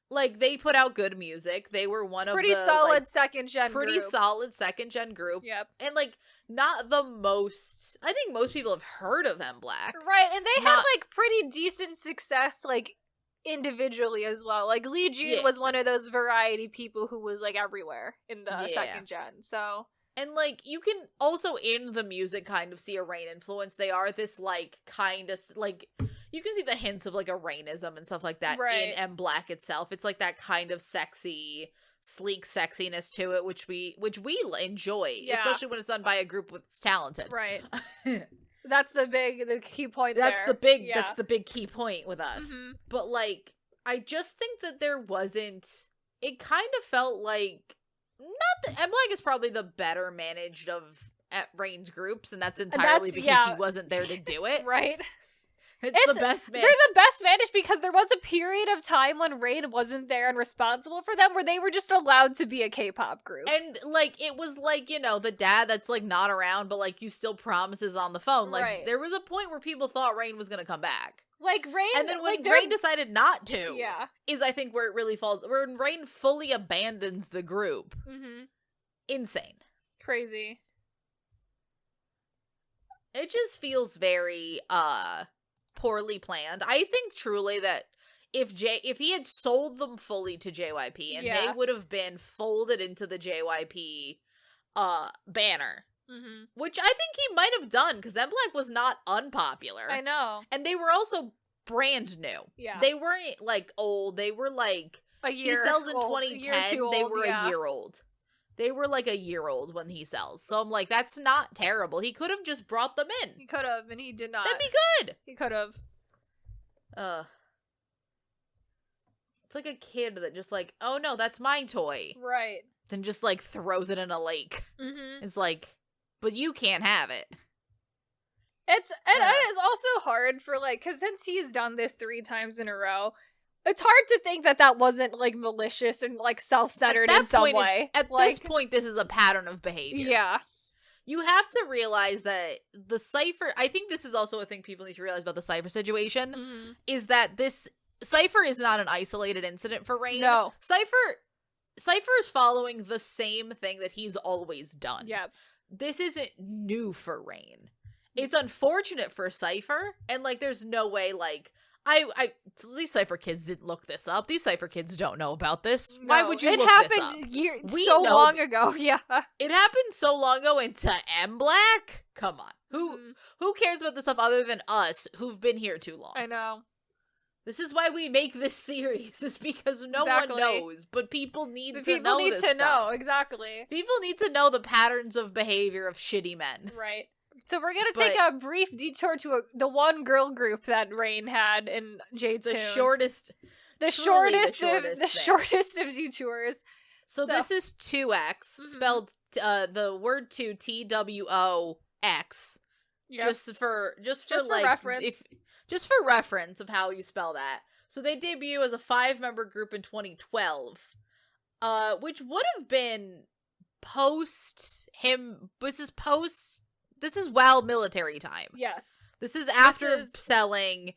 Like, they put out good music. They were one of pretty the solid second gen group. Yep. And, like, not the most, I think most people have heard of M. Black. Right, and they had, like, pretty decent success, like, individually as well. Like, Lee Jun was one of those variety people who was, like, everywhere in the second gen, so. And, like, you can also, in the music, kind of see a Rain influence. They are this, like, kind of, like, you can see the hints of, like, a Rainism and stuff like that in M. Black itself. It's, like, that kind of sexy, sleek sexiness to it, which we enjoy, especially when it's done by a group that's talented. Right. That's the key point that's there. That's the big key point with us. Mm-hmm. But, like, I just think that there wasn't, it kind of felt like, not that M. Black is probably the better managed of Rain's groups, and that's entirely because he wasn't there to do it. Right. It's the best managed. They're the best managed because there was a period of time when Rain wasn't there and responsible for them where they were just allowed to be a K-pop group. And, like, it was like, you know, the dad that's, like, not around, but, like, you still promises on the phone. Like, there was a point where people thought Rain was gonna come back. Like, Rain... And then when Rain decided not to, yeah, is, I think, where it really falls... When Rain fully abandons the group. Mm-hmm. Insane. Crazy. It just feels very, poorly planned. I think, truly, that if he had sold them fully to JYP and they would have been folded into the JYP banner. Mm-hmm. Which I think he might have done, because M Black was not unpopular. I know. And they were also brand new. Yeah. They weren't, like, old. They were, like... A year He sells in old, 2010. They were a year old. They were, like, a year old when he sells. So I'm like, that's not terrible. He could have just brought them in. He could have, and he did not. That'd be good! He could have. It's like a kid that just, like, oh, no, that's my toy. Right. Then just, like, throws it in a lake. Mm-hmm. It's like... But you can't have it. It is also hard for, like, because since he's done this 3 times in a row, it's hard to think that wasn't, like, malicious and, like, self-centered in some way. At this point, this is a pattern of behavior. Yeah. You have to realize that the Ciipher, I think this is also a thing people need to realize about the Ciipher situation, is that this, Ciipher is not an isolated incident for Rain. No. Ciipher is following the same thing that he's always done. Yep. This isn't new for Rain. It's unfortunate for Ciipher, and, like, there's no way, like, these Ciipher kids didn't look this up. These Ciipher kids don't know about this. No, Why would you look this up? It happened so long ago, yeah. It happened so long ago, and to M Black? Come on. Who cares about this stuff other than us, who've been here too long? I know. This is why we make this series, is because no one knows, but people need to know this stuff. People need to know, exactly. People need to know the patterns of behavior of shitty men. Right. So we're gonna take a brief detour to the one girl group that Rain had in J2. The shortest of detours. So this is 2X, spelled the word 2 TWOX. Yep. Just for reference. Just for reference of how you spell that. So they debut as a 5-member group in 2012, which would have been this is while military time. Yes. This is after selling.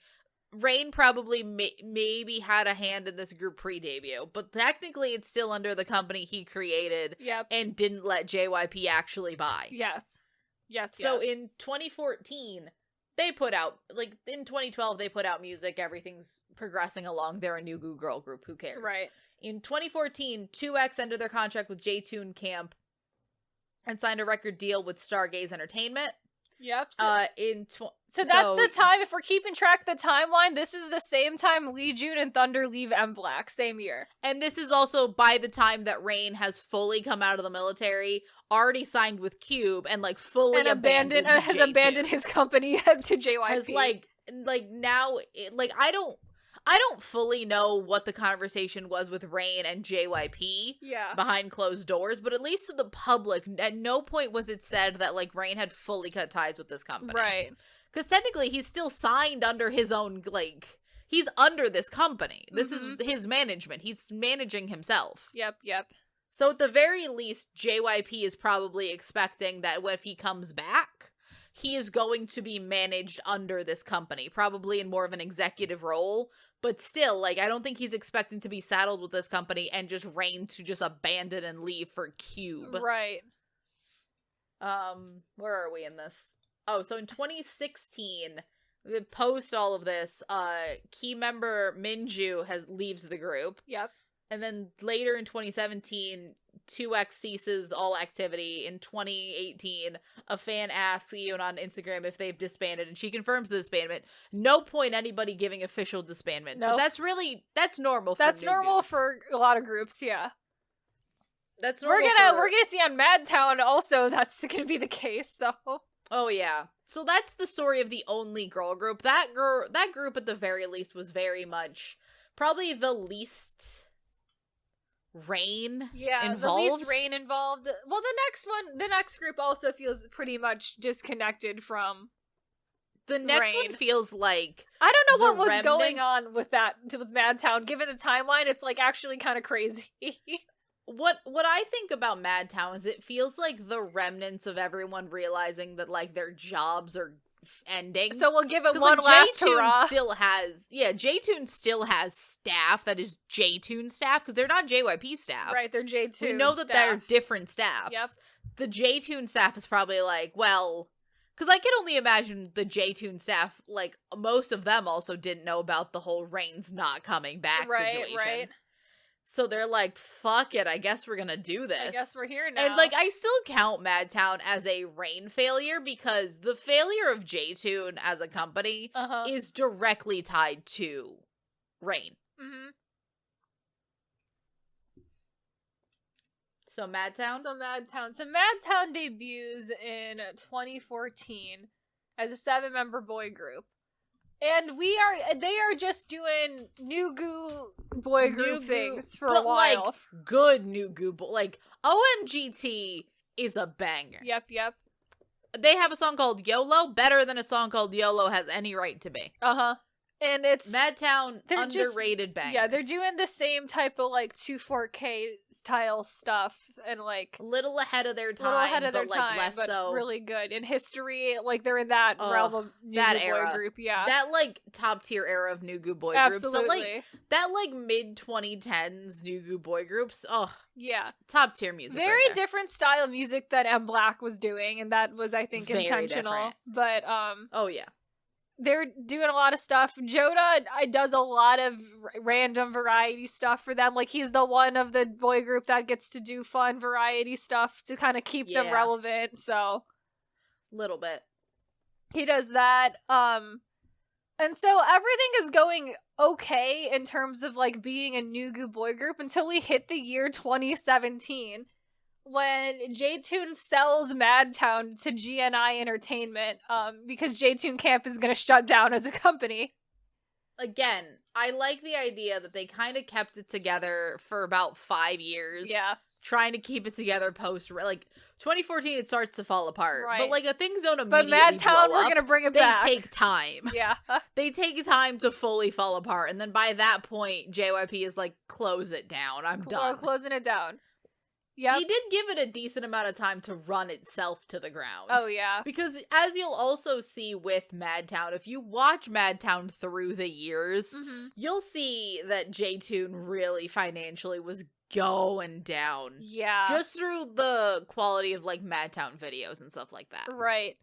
Rain probably maybe had a hand in this group pre-debut, but technically it's still under the company he created and didn't let JYP actually buy. Yes. So in 2014... They put out, like, in 2012, they put out music. Everything's progressing along. They're a new girl group. Who cares? Right. In 2014, 2X ended their contract with J-Tune Camp and signed a record deal with Stargaze Entertainment. Yep. So that's the time. If we're keeping track of the timeline, this is the same time Lee Jun and Thunder leave M Black. Same year. And this is also by the time that Rain has fully come out of the military, already signed with Cube, and, like, fully abandoned his company to JYP. Has, like now, like, I don't fully know what the conversation was with Rain and JYP behind closed doors, but at least to the public, at no point was it said that, like, Rain had fully cut ties with this company. Right. Because technically he's still signed under his own, like, he's under this company. This is his management. He's managing himself. Yep. So at the very least, JYP is probably expecting that if he comes back, he is going to be managed under this company, probably in more of an executive role. But still, like, I don't think he's expecting to be saddled with this company and just Rain to just abandon and leave for Cube. Right. Where are we in this? Oh, so in 2016, post all of this, key member Minju leaves the group. Yep. And then later in 2017, 2X ceases all activity. In 2018, a fan asks Eun on Instagram if they've disbanded, and she confirms the disbandment. No point anybody giving official disbandment. Nope. But that's normal for That's normal for a lot of groups, yeah. That's normal. We're gonna see on Madtown also that's gonna be the case, so. Oh yeah. So that's the story of the only girl group. That group at the very least was very much probably the least Rain involved. The least Rain involved. Well, the next group also feels pretty much disconnected from the next Rain. One feels like I don't know what was going on with Madtown. Given the timeline, it's like actually kind of crazy. What I think about Madtown is it feels like the remnants of everyone realizing that, like, their jobs are ending. So we'll give it one last hurrah. J-Tune still has staff that is J-Tune staff, because they're not JYP staff. Right, they're J-Tune We know that staff. they're different staffs. Yep. The J-Tune staff is probably like, well, Because I can only imagine the J-Tune staff, like, most of them also didn't know about the whole Rain's not coming back situation. Right. So they're like, fuck it, I guess we're gonna do this. I guess we're here now. And, like, I still count Madtown as a Rain failure because the failure of J-Tune as a company is directly tied to Rain. Mm-hmm. So Madtown? So Madtown debuts in 2014 as a 7-member boy group. And they are just doing new-goo boy group things for a while. Like, good new-goo like, OMGT is a banger. Yep. They have a song called YOLO, better than a song called YOLO has any right to be. And it's Madtown, underrated bangers. Yeah, they're doing the same type of, like, 2/4K style stuff, and, like, a little ahead of their time, less but so. really good. In history, like, they're in that realm of new boy group, yeah. That, like, top tier era of new boy Absolutely. groups. That mid-2010s new boy groups, yeah. top tier music. Very right there. different style of music that M Black was doing, and that was, I think, Very intentional. different. But, oh, yeah. they're doing a lot of stuff. Joda does a lot of random variety stuff for them. Like, he's the one of the boy group that gets to do fun variety stuff to kind of keep them relevant, so. Little bit. He does that. And so everything is going okay in terms of, like, being a new boy group until we hit the year 2017. When J-Tune sells Madtown to GNI Entertainment, because J-Tune Camp is going to shut down as a company. Again, I like the idea that they kind of kept it together for about 5 years. Yeah. Trying to keep it together post, like, 2014 it starts to fall apart. Right. But, like, things don't immediately But Madtown, blow we're up. going to bring it back. They take time. Yeah. They take time to fully fall apart. And then by that point, JYP is like, close it down. I'm done. Closing it down. Yep. He did give it a decent amount of time to run itself to the ground. Oh, yeah. Because as you'll also see with Madtown, if you watch Madtown through the years, you'll see that J-Tune really financially was going down. Yeah. Just through the quality of, like, Madtown videos and stuff like that. Right.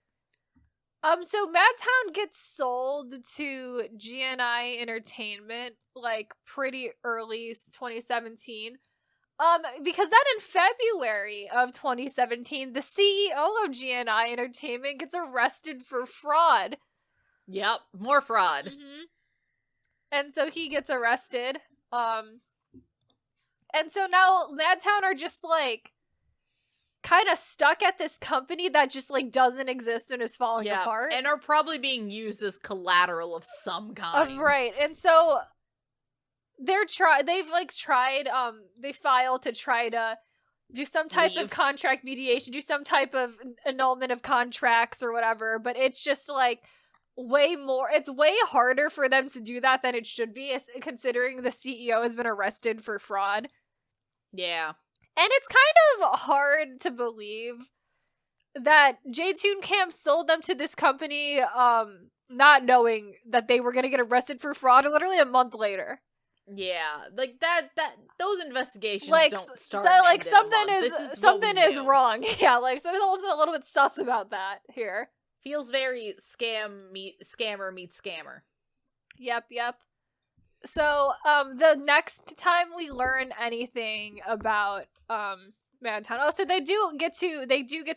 So Madtown gets sold to GNI Entertainment, like, pretty early 2017. Because then in February of 2017, the CEO of GNI Entertainment gets arrested for fraud. Yep, more fraud. And so he gets arrested. And so now Madtown are just, like, kind of stuck at this company that just, like, doesn't exist and is falling apart. And are probably being used as collateral of some kind. Right. And so they filed to try to do some type of contract mediation, do some type of annulment of contracts or whatever, but it's just, like, it's way harder for them to do that than it should be, considering the CEO has been arrested for fraud. Yeah. And it's kind of hard to believe that J-Tune Camp sold them to this company, not knowing that they were going to get arrested for fraud literally a month later. Yeah, like those investigations like, don't start. So, like, something is wrong. Yeah, like, there's a little bit sus about that here. Feels very scammer meets scammer. Yep. So, the next time we learn anything about Madtown, so they do get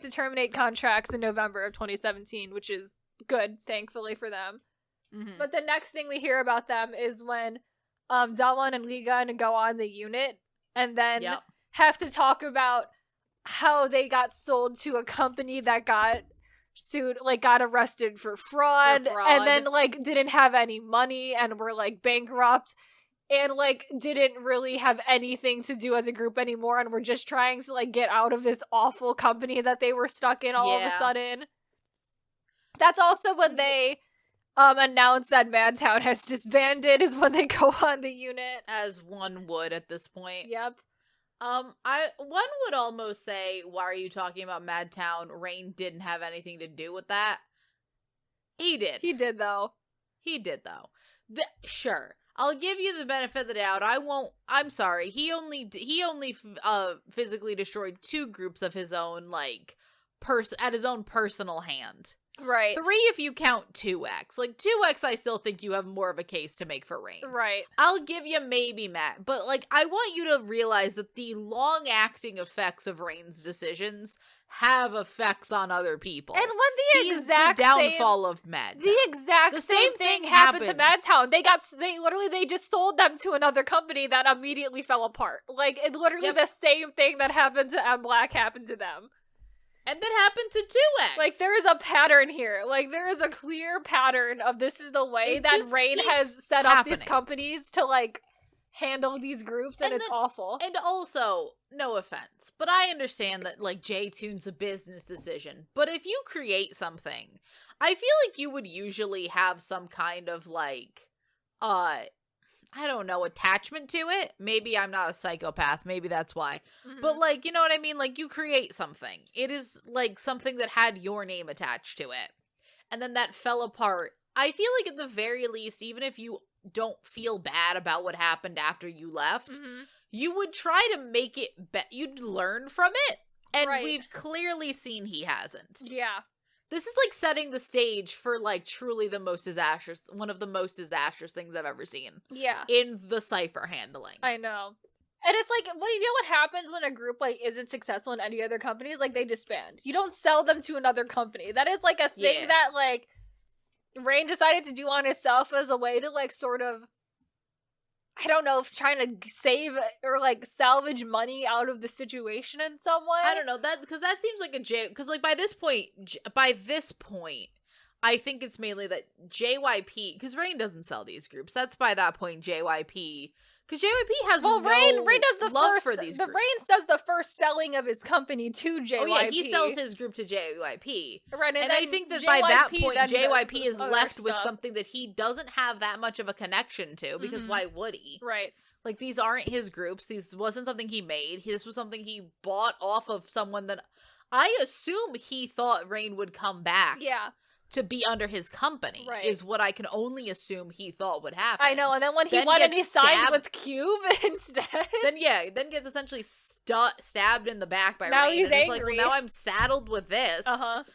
to terminate contracts in November of 2017, which is good, thankfully for them. But the next thing we hear about them is when Daewon and Lee-gun go on the unit and then have to talk about how they got sold to a company that got sued, like, got arrested for fraud, and then, like, didn't have any money and were, like, bankrupt and, like, didn't really have anything to do as a group anymore and were just trying to, like, get out of this awful company that they were stuck in all of a sudden. That's also when they announce that Madtown has disbanded, is when they go on the unit. As one would at this point. Yep. One would almost say, why are you talking about Madtown? Rain didn't have anything to do with that. He did. He did, though. Sure. I'll give you the benefit of the doubt. I'm sorry. He only physically destroyed 2 groups of his own, like, at his own personal hand. Right. 3 if you count 2X. Like, 2X, I still think you have more of a case to make for Rain. Right. I'll give you maybe Matt, but, like, I want you to realize that the long-acting effects of Rain's decisions have effects on other people. And when He is the downfall of Madtown. The exact The same thing happened to Madtown. They just sold them to another company that immediately fell apart. Like, it literally the same thing that happened to M Black happened to them. And that happened to 2X. Like, there is a pattern here. Like, there is a clear pattern of this is the way that Rain has set up these companies to, like, handle these groups, and it's awful. And also, no offense, but I understand that, like, J-Tune's a business decision. But if you create something, I feel like you would usually have some kind of, like, I don't know, attachment to it. Maybe I'm not a psychopath. Maybe that's why. Mm-hmm. But, like, you know what I mean? Like, you create something. It is, like, something that had your name attached to it. And then that fell apart. I feel like at the very least, even if you don't feel bad about what happened after you left, you would try to make it you'd learn from it. And we've clearly seen he hasn't. Yeah. This is like setting the stage for like truly one of the most disastrous things I've ever seen. Yeah. In the Ciipher handling. I know. And it's like, well, you know what happens when a group like isn't successful in any other companies? Like, they disband. You don't sell them to another company. That is like a thing that like Rain decided to do on himself as a way to like sort of, I don't know, if trying to save or like salvage money out of the situation in some way. I don't know, that because that seems like because like by this point, I think it's mainly that JYP, because Rain doesn't sell these groups. That's by that point JYP. Because JYP has Rain does the love first, for these groups. Rain does the first selling of his company to JYP. Oh yeah, he sells his group to JYP. Right, and I think that by that point, JYP is left with something that he doesn't have that much of a connection to, because why would he? Right. Like, these aren't his groups. This wasn't something he made. This was something he bought off of someone that I assume he thought Rain would come back. Yeah. To be under his company is what I can only assume he thought would happen. I know, and then when he won and he signed with Cube instead. Then gets essentially stabbed in the back by now Rain. He's and angry. Like, well, now I'm saddled with this,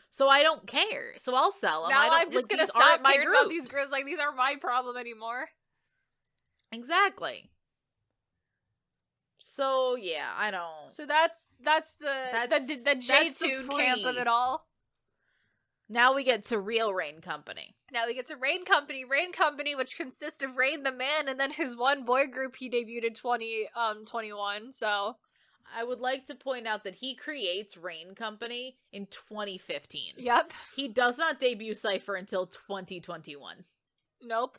so I don't care. So I'll sell them. Now I'm just gonna stop caring about these groups. Like, these aren't my problem anymore. Exactly. So yeah, I don't. So that's the J-Tune camp of it all. Now we get to real Rain Company. Rain Company, which consists of Rain the Man and then his one boy group he debuted in 2021. So I would like to point out that he creates Rain Company in 2015. Yep. He does not debut Ciipher until 2021. Nope.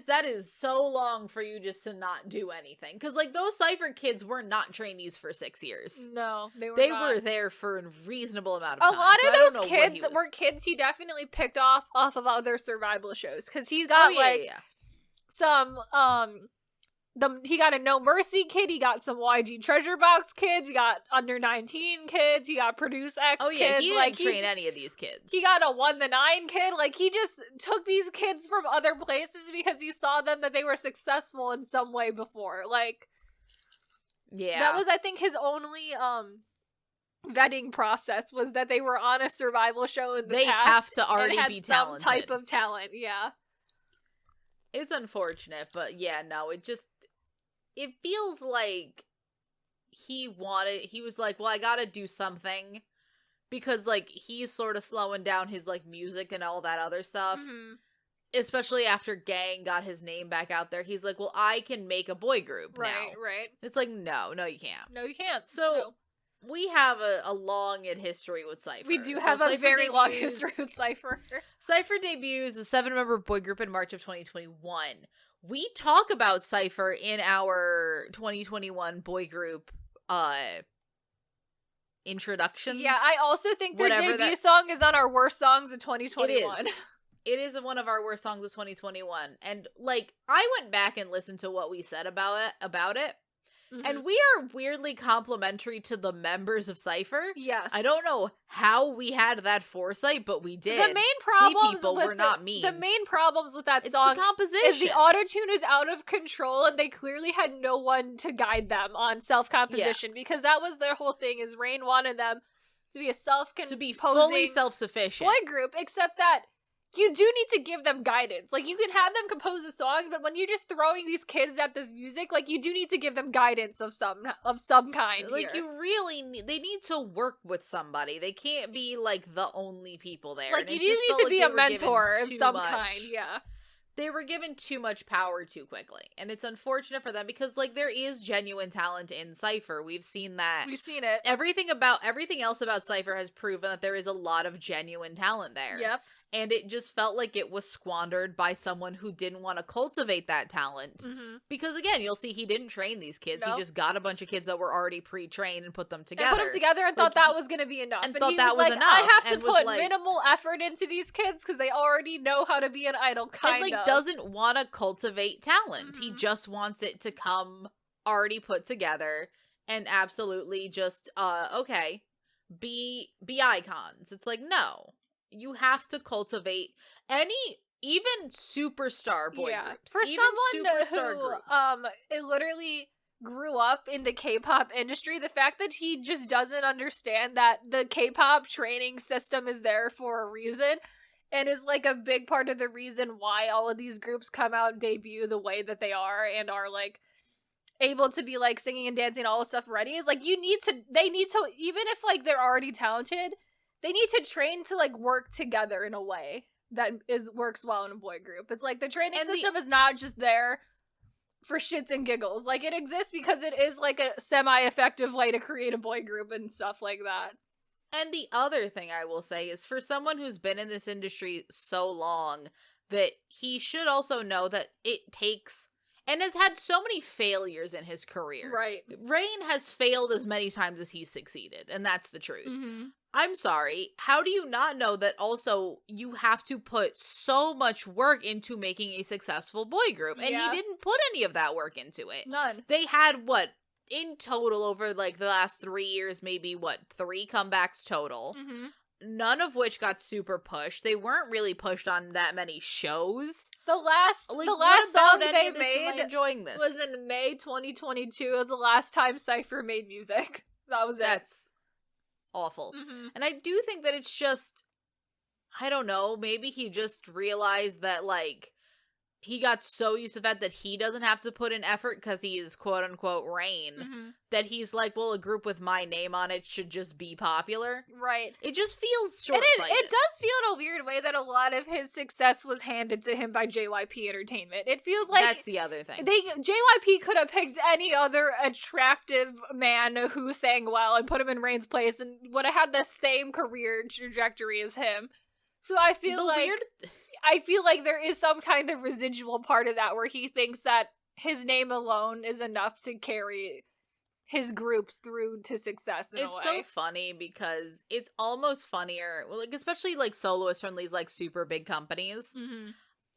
That is so long for you just to not do anything. Because, like, those Ciipher kids were not trainees for 6 years. No, they were there for a reasonable amount of time. A lot of those kids were kids he definitely picked off of other survival shows. Because he got, some, he got a No Mercy kid, he got some YG Treasure Box kids, he got Under 19 kids, he got Produce X kids. He didn't train any of these kids. He got a 1 to 9 kid. Like, he just took these kids from other places because he saw them that they were successful in some way before. Like, that was, I think, his only vetting process, was that they were on a survival show in the past. They have to already be talented. Some type of talent, yeah. It's unfortunate, but yeah, no, it feels like he was like, well, I gotta do something, because, like, he's sort of slowing down his, like, music and all that other stuff, especially after Gang got his name back out there. He's like, well, I can make a boy group now. Right. It's like, no, you can't. No, you can't. So we have a long history with Ciipher. We do have a very long history with Ciipher. Ciipher debuts a 7-member boy group in March of 2021. We talk about Ciipher in our 2021 boy group introductions. Yeah, I also think their debut song is on our worst songs of 2021. It is one of our worst songs of 2021. And, like, I went back and listened to what we said about it. And we are weirdly complimentary to the members of Ciipher. Yes. I don't know how we had that foresight, but we did. The main problems people were not mean. The main problems with that song the composition. Is the autotune is out of control, and they clearly had no one to guide them on self-composition, because that was their whole thing, is Rain wanted them to be a self-composing, to be fully self-sufficient boy group, except that you do need to give them guidance. Like, you can have them compose a song, but when you're just throwing these kids at this music, like, you do need to give them guidance of some kind. like here. you really they need to work with somebody. They can't be like the only people there. Like, and you it do just need felt to like be they a were mentor given of too some much. kind. Yeah. They were given too much power too quickly, and it's unfortunate for them because like there is genuine talent in Ciipher. We've seen that. We've seen it. Everything else about Ciipher has proven that there is a lot of genuine talent there. Yep. And it just felt like it was squandered by someone who didn't want to cultivate that talent. Mm-hmm. Because again, you'll see he didn't train these kids. Nope. He just got a bunch of kids that were already pre-trained and put them together. And put them together and thought that was going to be enough. And thought that was was like, enough. I have to and was put like, minimal effort into these kids because they already know how to be an idol, kind and of. doesn't want to cultivate talent. Mhm. He just wants it to come already put together and absolutely just, okay, be icons. It's like, no. You have to cultivate even superstar boy groups. For even someone superstar who groups. it literally grew up in the K-pop industry, the fact that he just doesn't understand that the K-pop training system is there for a reason and is like a big part of the reason why all of these groups come out and debut the way that they are and are like able to be like singing and dancing all the stuff ready is like they need to even if like they're already talented, they need to train to like work together in a way that works well in a boy group. It's like the training system is not just there for shits and giggles. Like, it exists because it is like a semi-effective way to create a boy group and stuff like that. And the other thing I will say is for someone who's been in this industry so long that he should also know that it takes and has had so many failures in his career. Right. Rain has failed as many times as he's succeeded, and that's the truth. Mm-hmm. I'm sorry, how do you not know that also you have to put so much work into making a successful boy group? And he didn't put any of that work into it. None. They had, in total over, like, the last 3 years, maybe, 3 comebacks total. Mm-hmm. None of which got super pushed. They weren't really pushed on that many shows. The last song they made was in May 2022, the last time Ciipher made music. That was it. That's awful. Mm-hmm. And I do think that it's just, I don't know, maybe he just realized that, like, he got so used to the fact that he doesn't have to put in effort because he is quote-unquote Rain, that he's like, well, a group with my name on it should just be popular. Right. It just feels short-sighted. It does feel in a weird way that a lot of his success was handed to him by JYP Entertainment. It feels like... That's the other thing. JYP could have picked any other attractive man who sang well and put him in Rain's place and would have had the same career trajectory as him. So I feel like there is some kind of residual part of that where he thinks that his name alone is enough to carry his groups through to success in a way. It's so funny because it's almost funnier, like especially like soloists from these like super big companies. Mm-hmm.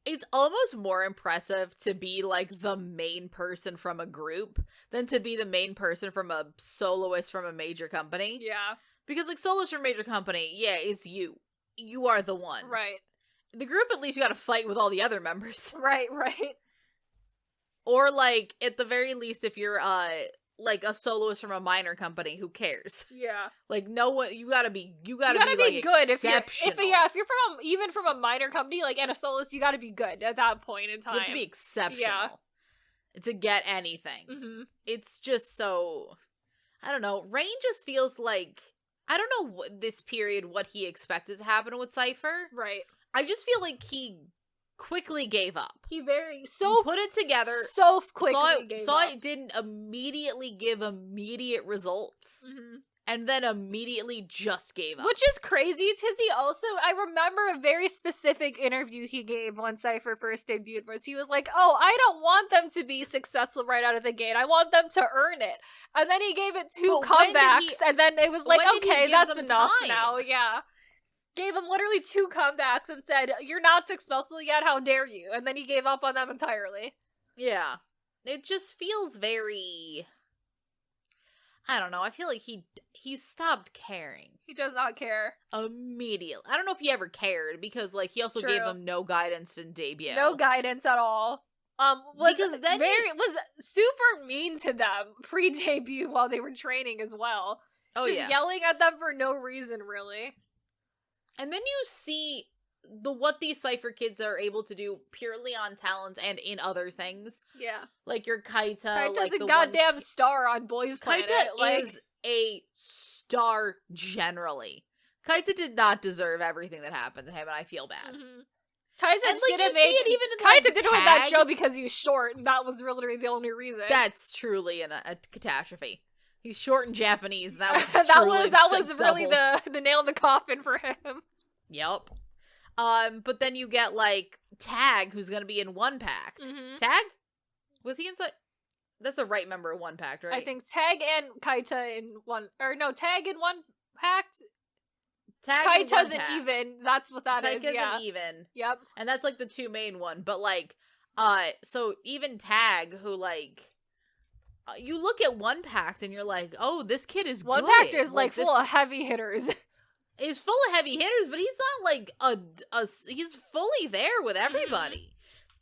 It's almost more impressive to be like the main person from a group than to be the main person from a soloist from a major company. Yeah. Because like soloist from a major company, yeah, it's you. You are the one. Right. The group, at least you gotta fight with all the other members. Right. Or, like, at the very least, if you're, like, a soloist from a minor company, who cares? Yeah. Like, no one, you gotta be like, good. exceptional. If you're even from a minor company, like, and a soloist, you gotta be good at that point in time. You have to be exceptional. Yeah. To get anything. Mm-hmm. It's just so, I don't know, Rain just feels like, I don't know this period, what he expected to happen with Ciipher. Right. I just feel like he quickly gave up. He put it together. So quickly gave up. It didn't immediately give immediate results. Mm-hmm. And then immediately just gave up. Which is crazy because I remember a very specific interview he gave when Ciipher first debuted was he was like, oh, I don't want them to be successful right out of the gate. I want them to earn it. And then he gave it 2 comebacks and then it was like, okay, that's enough now. Yeah. Gave him literally 2 comebacks and said, you're not successful yet, how dare you? And then he gave up on them entirely. Yeah. It just feels very... I don't know, I feel like he stopped caring. He does not care. Immediately. I don't know if he ever cared, because, like, he also gave them no guidance in debut. No guidance at all. Was super mean to them pre-debut while they were training as well. Oh, just yeah. yelling at them for no reason, really. And then you see what these Ciipher kids are able to do purely on talent and in other things. Yeah. Like your Kaita. Kaita's like a the goddamn one star on Boys Planet. Kaita is a star generally. Kaita did not deserve everything that happened to him, and I feel bad. Mm-hmm. Kaita and like didn't you see it even in Kaita like, didn't win that show because he's short, and that was literally the only reason. That's truly a catastrophe. He's short and Japanese, and that was that was really the nail in the coffin for him. Yep. But then you get like Tag, who's gonna be in One Pact. Mm-hmm. Tag? Was he inside? That's the right member of One Pact, right? I think Tag and Kaita in one, or no, Tag in One Pact. Kaita's an even. That's what that is. Yeah. An even. Yep. And that's like the two main one. But like, so even Tag, who like, you look at One Pact and you're like, oh, this kid is One good. Pact is like full of heavy hitters. He's full of heavy hitters, but he's not like he's fully there with everybody.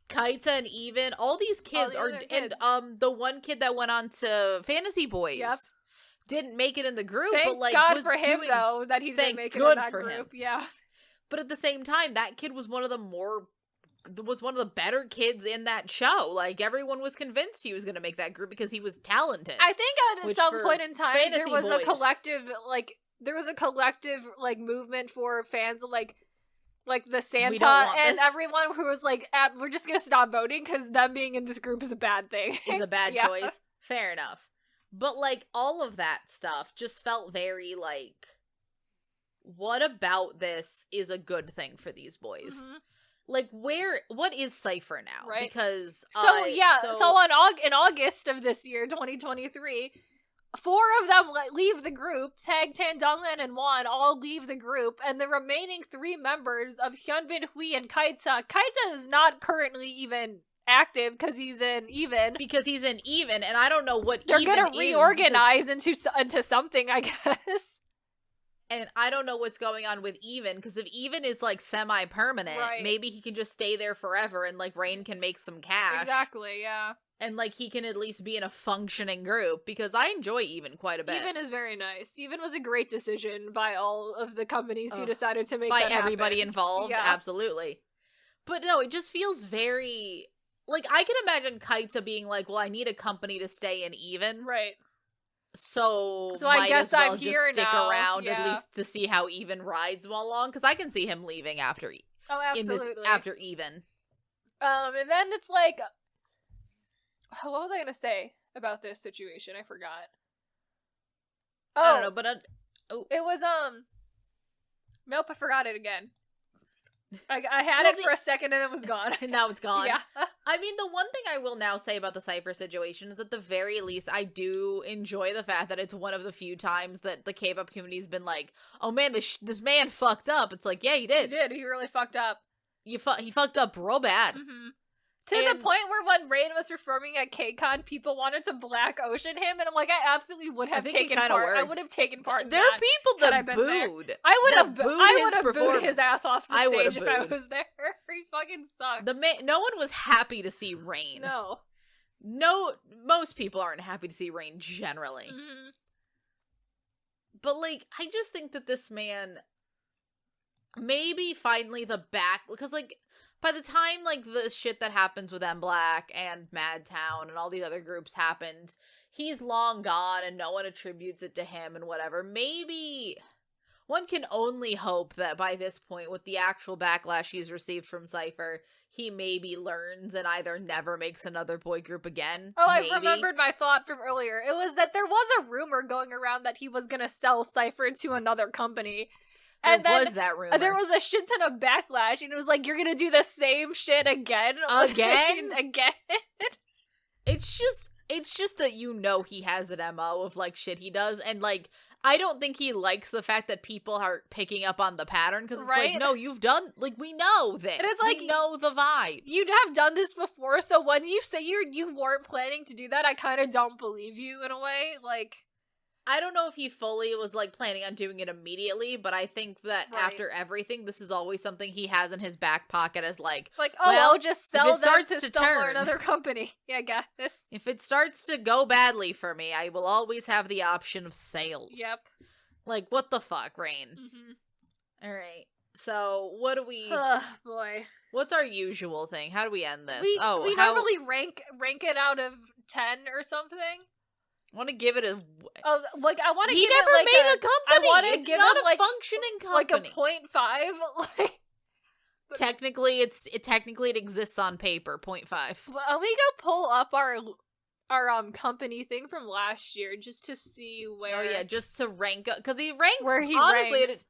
Kaita and Even, all these kids and the one kid that went on to Fantasy Boys. Yep. Didn't make it in the group, Thank but like God for him though that he didn't make it in that group. Him. Yeah. But at the same time, that kid was one of the better kids in that show. Like everyone was convinced he was going to make that group because he was talented. I think at some point in time there was a collective movement for fans of like the Santa and everyone who was like, we're just going to stop voting because them being in this group is a bad thing. Is a bad choice. Fair enough. But, like, all of that stuff just felt very, like, what about this is a good thing for these boys? Mm-hmm. Like, what is Ciipher now? Right. Because, so in August of this year, 2023, 4 of them leave the group. Tag, Tan, Donglan, and Juan all leave the group, and the remaining 3 members of Hyunbin, Hui, and Kaita is not currently even active because he's in even, and I don't know what they're gonna reorganize into something, I guess. And I don't know what's going on with Even, because if Even is like semi-permanent, maybe he can just stay there forever and like Rain can make some cash. Exactly, yeah. And like he can at least be in a functioning group, because I enjoy Even quite a bit. Even is very nice. Even was a great decision by all of the companies who decided to make by that everybody happen. Involved, yeah. Absolutely. But no, it just feels very... Like, I can imagine Kaita being like, well, I need a company to stay in Even. Right. So I guess I'm just here stick now. around at least to see how Even rides along, because I can see him leaving after absolutely. after Even. And then it's like, what was I gonna say about this situation? I forgot. I don't know, but it was nope, I forgot it again. I had it for a second and it was gone. And now it's gone. Yeah. I mean, the one thing I will now say about the Ciipher situation is at the very least, I do enjoy the fact that it's one of the few times that the K-pop community has been like, oh man, this man fucked up. It's like, yeah, he did. He did. He really fucked up. He fucked up real bad. Mm-hmm. To the point where when Rain was performing at KCON, people wanted to Black Ocean him, and I'm like, I absolutely would have taken part. Works. I would have taken part. There are people that booed. I would have booed his ass off the stage if I was there. He fucking sucked. No one was happy to see Rain. No, most people aren't happy to see Rain generally. Mm-hmm. But like, I just think that this man, maybe finally because like, by the time, like, the shit that happens with M Black and Madtown and all these other groups happened, he's long gone and no one attributes it to him and whatever. Maybe one can only hope that by this point, with the actual backlash he's received from Ciipher, he maybe learns and either never makes another boy group again. Oh, maybe. I remembered my thought from earlier. It was that there was a rumor going around that he was going to sell Ciipher to another company. And there was that rumor. There was a shit ton of backlash, and it was like, you're gonna do the same shit again? Again? Again? It's just that he has an MO of, like, shit he does, and, like, I don't think he likes the fact that people are picking up on the pattern, because it's like, no, you've done, like, we know this. It is like, we know the vibes. You'd have done this before, so when you say you weren't planning to do that, I kind of don't believe you, in a way, like... I don't know if he fully was, like, planning on doing it immediately, but I think that after everything, this is always something he has in his back pocket as, like, I'll just sell them to to someone or another company. Yeah, I guess. If it starts to go badly for me, I will always have the option of sales. Yep. Like, what the fuck, Rain? Mm-hmm. All right. So, what do we... Oh, boy. What's our usual thing? How do we end this? We normally rank it out of 10 or something. I want to give it a... Oh, like, I want to give it, like, a made a company! I want to it's give not it, a like, functioning company. Like a 0.5, like... Technically, it exists on paper, 0.5. Well, we go pull up our company thing from last year just to see where... Oh, yeah, just to rank... Because he ranks... Where he honestly, ranks.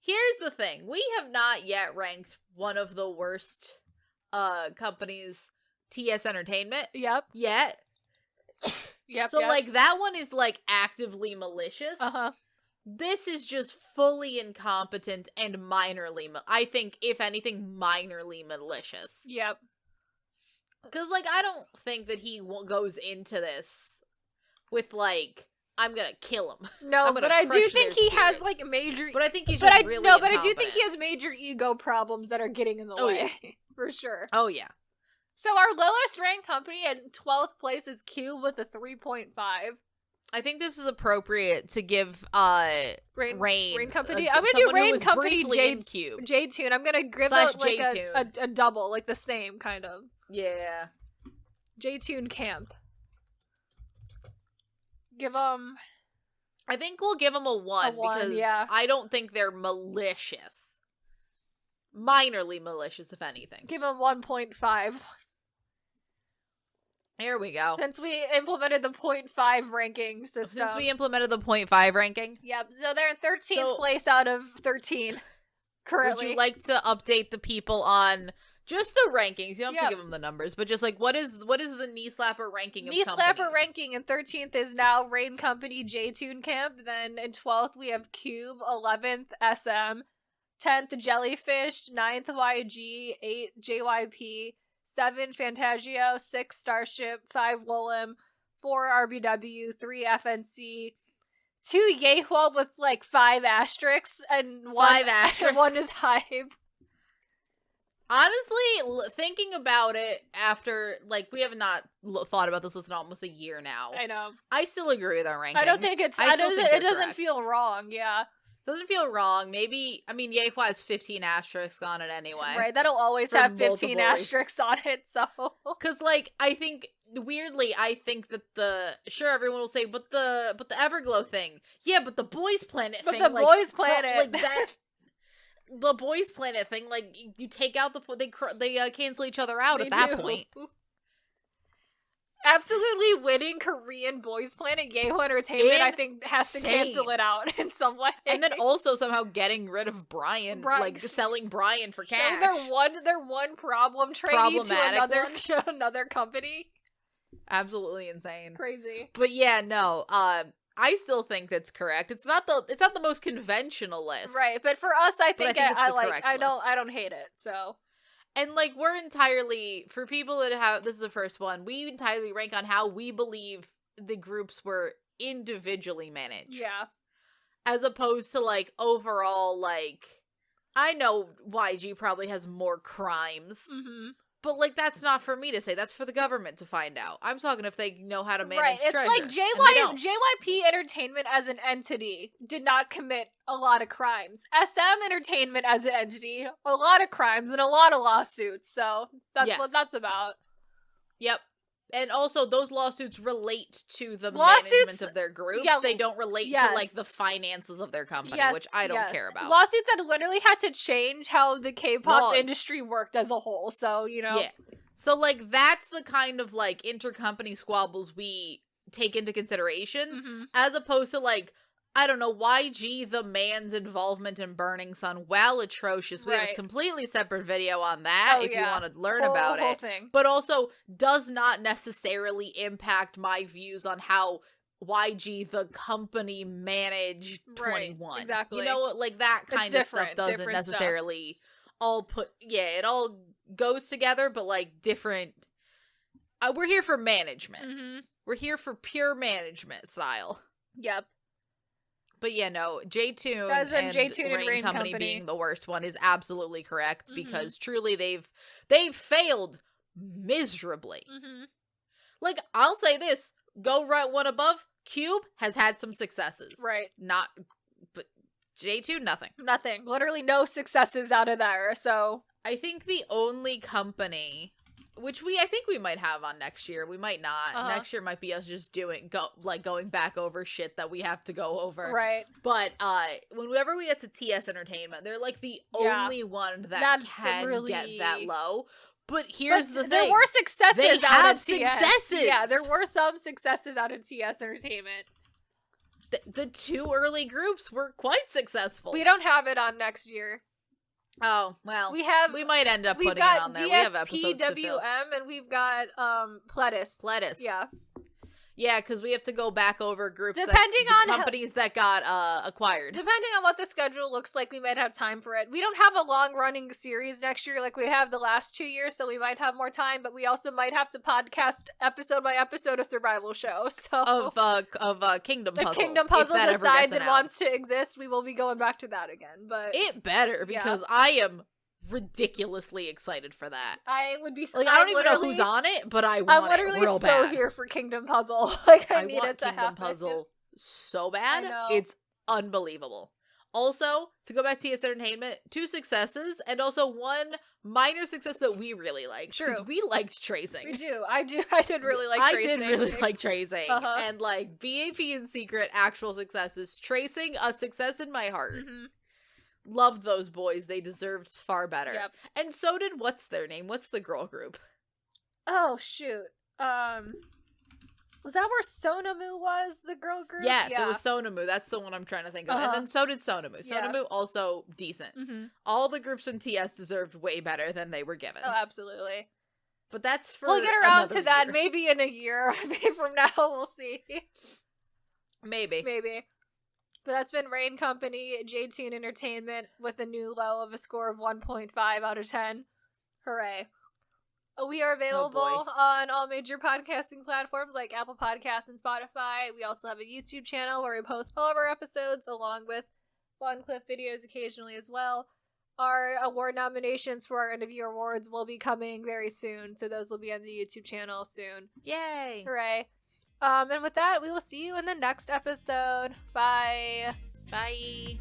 Here's the thing. We have not yet ranked one of the worst companies, TS Entertainment. Yep. Yet. Yep. So, like, that one is, like, actively malicious. Uh-huh. This is just fully incompetent and minorly, I think, if anything, minorly malicious. Yep. Because, like, I don't think that he goes into this with, like, I'm gonna kill him. No, but I do think he has, like, major... But I think he's just really No, but I do think he has major ego problems that are getting in the way. Yeah. For sure. Oh, yeah. So our lowest ranked company at 12th place is Cube with a 3.5. I think this is appropriate to give Rain Company. I'm gonna do Rain Company J-Tune. I'm gonna give it like a double, like the same kind of. Yeah. J-Tune Camp. Give them. I think we'll give them a 1 because yeah. I don't think they're malicious. Minorly malicious, if anything. Give them 1.5. Here we go. Since we implemented the 0.5 ranking system. Yep, so they're in 13th place out of 13 currently. Would you like to update the people on just the rankings? You don't have to give them the numbers, but just like what is the knee slapper ranking of companies? Knee slapper ranking in 13th is now Rain Company J-Tune Camp. Then in 12th we have Cube, 11th SM, 10th Jellyfish, 9th YG, 8 JYP, 7 Fantagio, 6 Starship, 5 Wolim, 4 RBW, 3 FNC, 2 Yehua with like 5 asterisks, and 1 is Hype. Honestly, thinking about it after, like, we have not thought about this in almost a year now. I know. I still agree with our rankings. I don't think it doesn't feel wrong, yeah. Doesn't feel wrong. Maybe, I mean, Yehua has 15 asterisks on it anyway. Right, that'll always have 15 asterisks on it, so. Because, like, I think, weirdly, I think that sure, everyone will say, but the Everglow thing. Yeah, but the Boys Planet thing. But the Boys Planet. Like, that... The Boys Planet thing, like, you take out they cancel each other out at that point. Absolutely winning Korean Boys Planet, Yehua Entertainment, I think, has to cancel it out in some way. And then also somehow getting rid of Brian, like, selling Brian for cash. Their one problem trainee to another company. Absolutely insane. Crazy. But yeah, no, I still think that's correct. It's not the most conventional list. Right, but for us, I think I don't hate it, so. And, like, we're entirely, for people that have, this is the first one, we entirely rank on how we believe the groups were individually managed. Yeah. As opposed to, like, overall, like, I know YG probably has more crimes, but, like, that's not for me to say. That's for the government to find out. I'm talking if they know how to manage treasure. Right, it's like JYP Entertainment as an entity did not commit a lot of crimes. SM Entertainment as an entity, a lot of crimes and a lot of lawsuits. So that's what that's about. Yep. And also, those lawsuits relate to the management of their groups. Yeah, they don't relate to, like, the finances of their company, which I don't care about. Lawsuits that literally had to change how the K-pop industry worked as a whole, so, you know. Yeah. So, like, that's the kind of, like, intercompany squabbles we take into consideration, as opposed to, like, I don't know, YG, the man's involvement in Burning Sun, well, atrocious. We have a completely separate video on that if you want to learn about it. Thing. But also does not necessarily impact my views on how YG, the company, managed 21. Exactly. You know, like, that kind of stuff doesn't necessarily all it all goes together, but, like, different. We're here for management. We're here for pure management style. Yep. But yeah, no, J-Tune That has been and J-Tune and Rain Rain Company Company. being the worst one is absolutely correct Mhm. because truly they've failed miserably. Mm-hmm. Like, I'll say this, go right one above, Cube has had some successes. Right. But J-Tune, nothing. Nothing. Literally no successes out of there, so. I think the only company, which I think we might have on next year, we might not. Uh-huh. Next year might be us just going back over shit that we have to go over. Right. But whenever we get to TS Entertainment, they're like the only one that can really get that low. But here's the thing. There were successes They out have of TS. successes. Yeah, there were some successes out of TS Entertainment. The two early groups were quite successful. We don't have it on next year. Oh, well. We might end up putting it on there. We have episodes to fill. DSPWM and we've got Pledis. Yeah. Yeah, because we have to go back over groups Depending on companies that got acquired. Depending on what the schedule looks like, we might have time for it. We don't have a long-running series next year like we have the last 2 years, so we might have more time, but we also might have to podcast episode by episode a survival show. So Of Kingdom Puzzle. If Kingdom Puzzle if decides it wants to exist, we will be going back to that again. But it better, because I am ridiculously excited for that. I would be like, I don't even know who's on it, but I'm literally so bad. here for Kingdom Puzzle. Like I need want it to Kingdom happen. Puzzle so bad. I know. It's unbelievable. Also, to go back to TS Entertainment, 2 successes and also 1 minor success that we really liked. True. Because we liked Tracing. We do. I did really like Tracing. I did really like Tracing. Uh-huh. And like BAP and Secret, actual successes. Tracing, a success in my heart. Mm-hmm. Loved those boys. They deserved far better. Yep. And so did, what's their name? What's the girl group? Oh, shoot. Was that where Sonamu was, the girl group? Yes, it was Sonamu. That's the one I'm trying to think of. And then so did Sonamu. Sonamu also decent. Mm-hmm. All the groups from TS deserved way better than they were given. Oh, absolutely. But that's for we'll get around to that year. maybe in a year. Maybe from now, we'll see. Maybe. But that's been Rain Company, J-Tune Entertainment, with a new low of a score of 1.5 out of 10. Hooray. We are available on all major podcasting platforms like Apple Podcasts and Spotify. We also have a YouTube channel where we post all of our episodes along with fun clip videos occasionally as well. Our award nominations for our end of year awards will be coming very soon, so those will be on the YouTube channel soon. Yay! Hooray. And with that, we will see you in the next episode. Bye. Bye.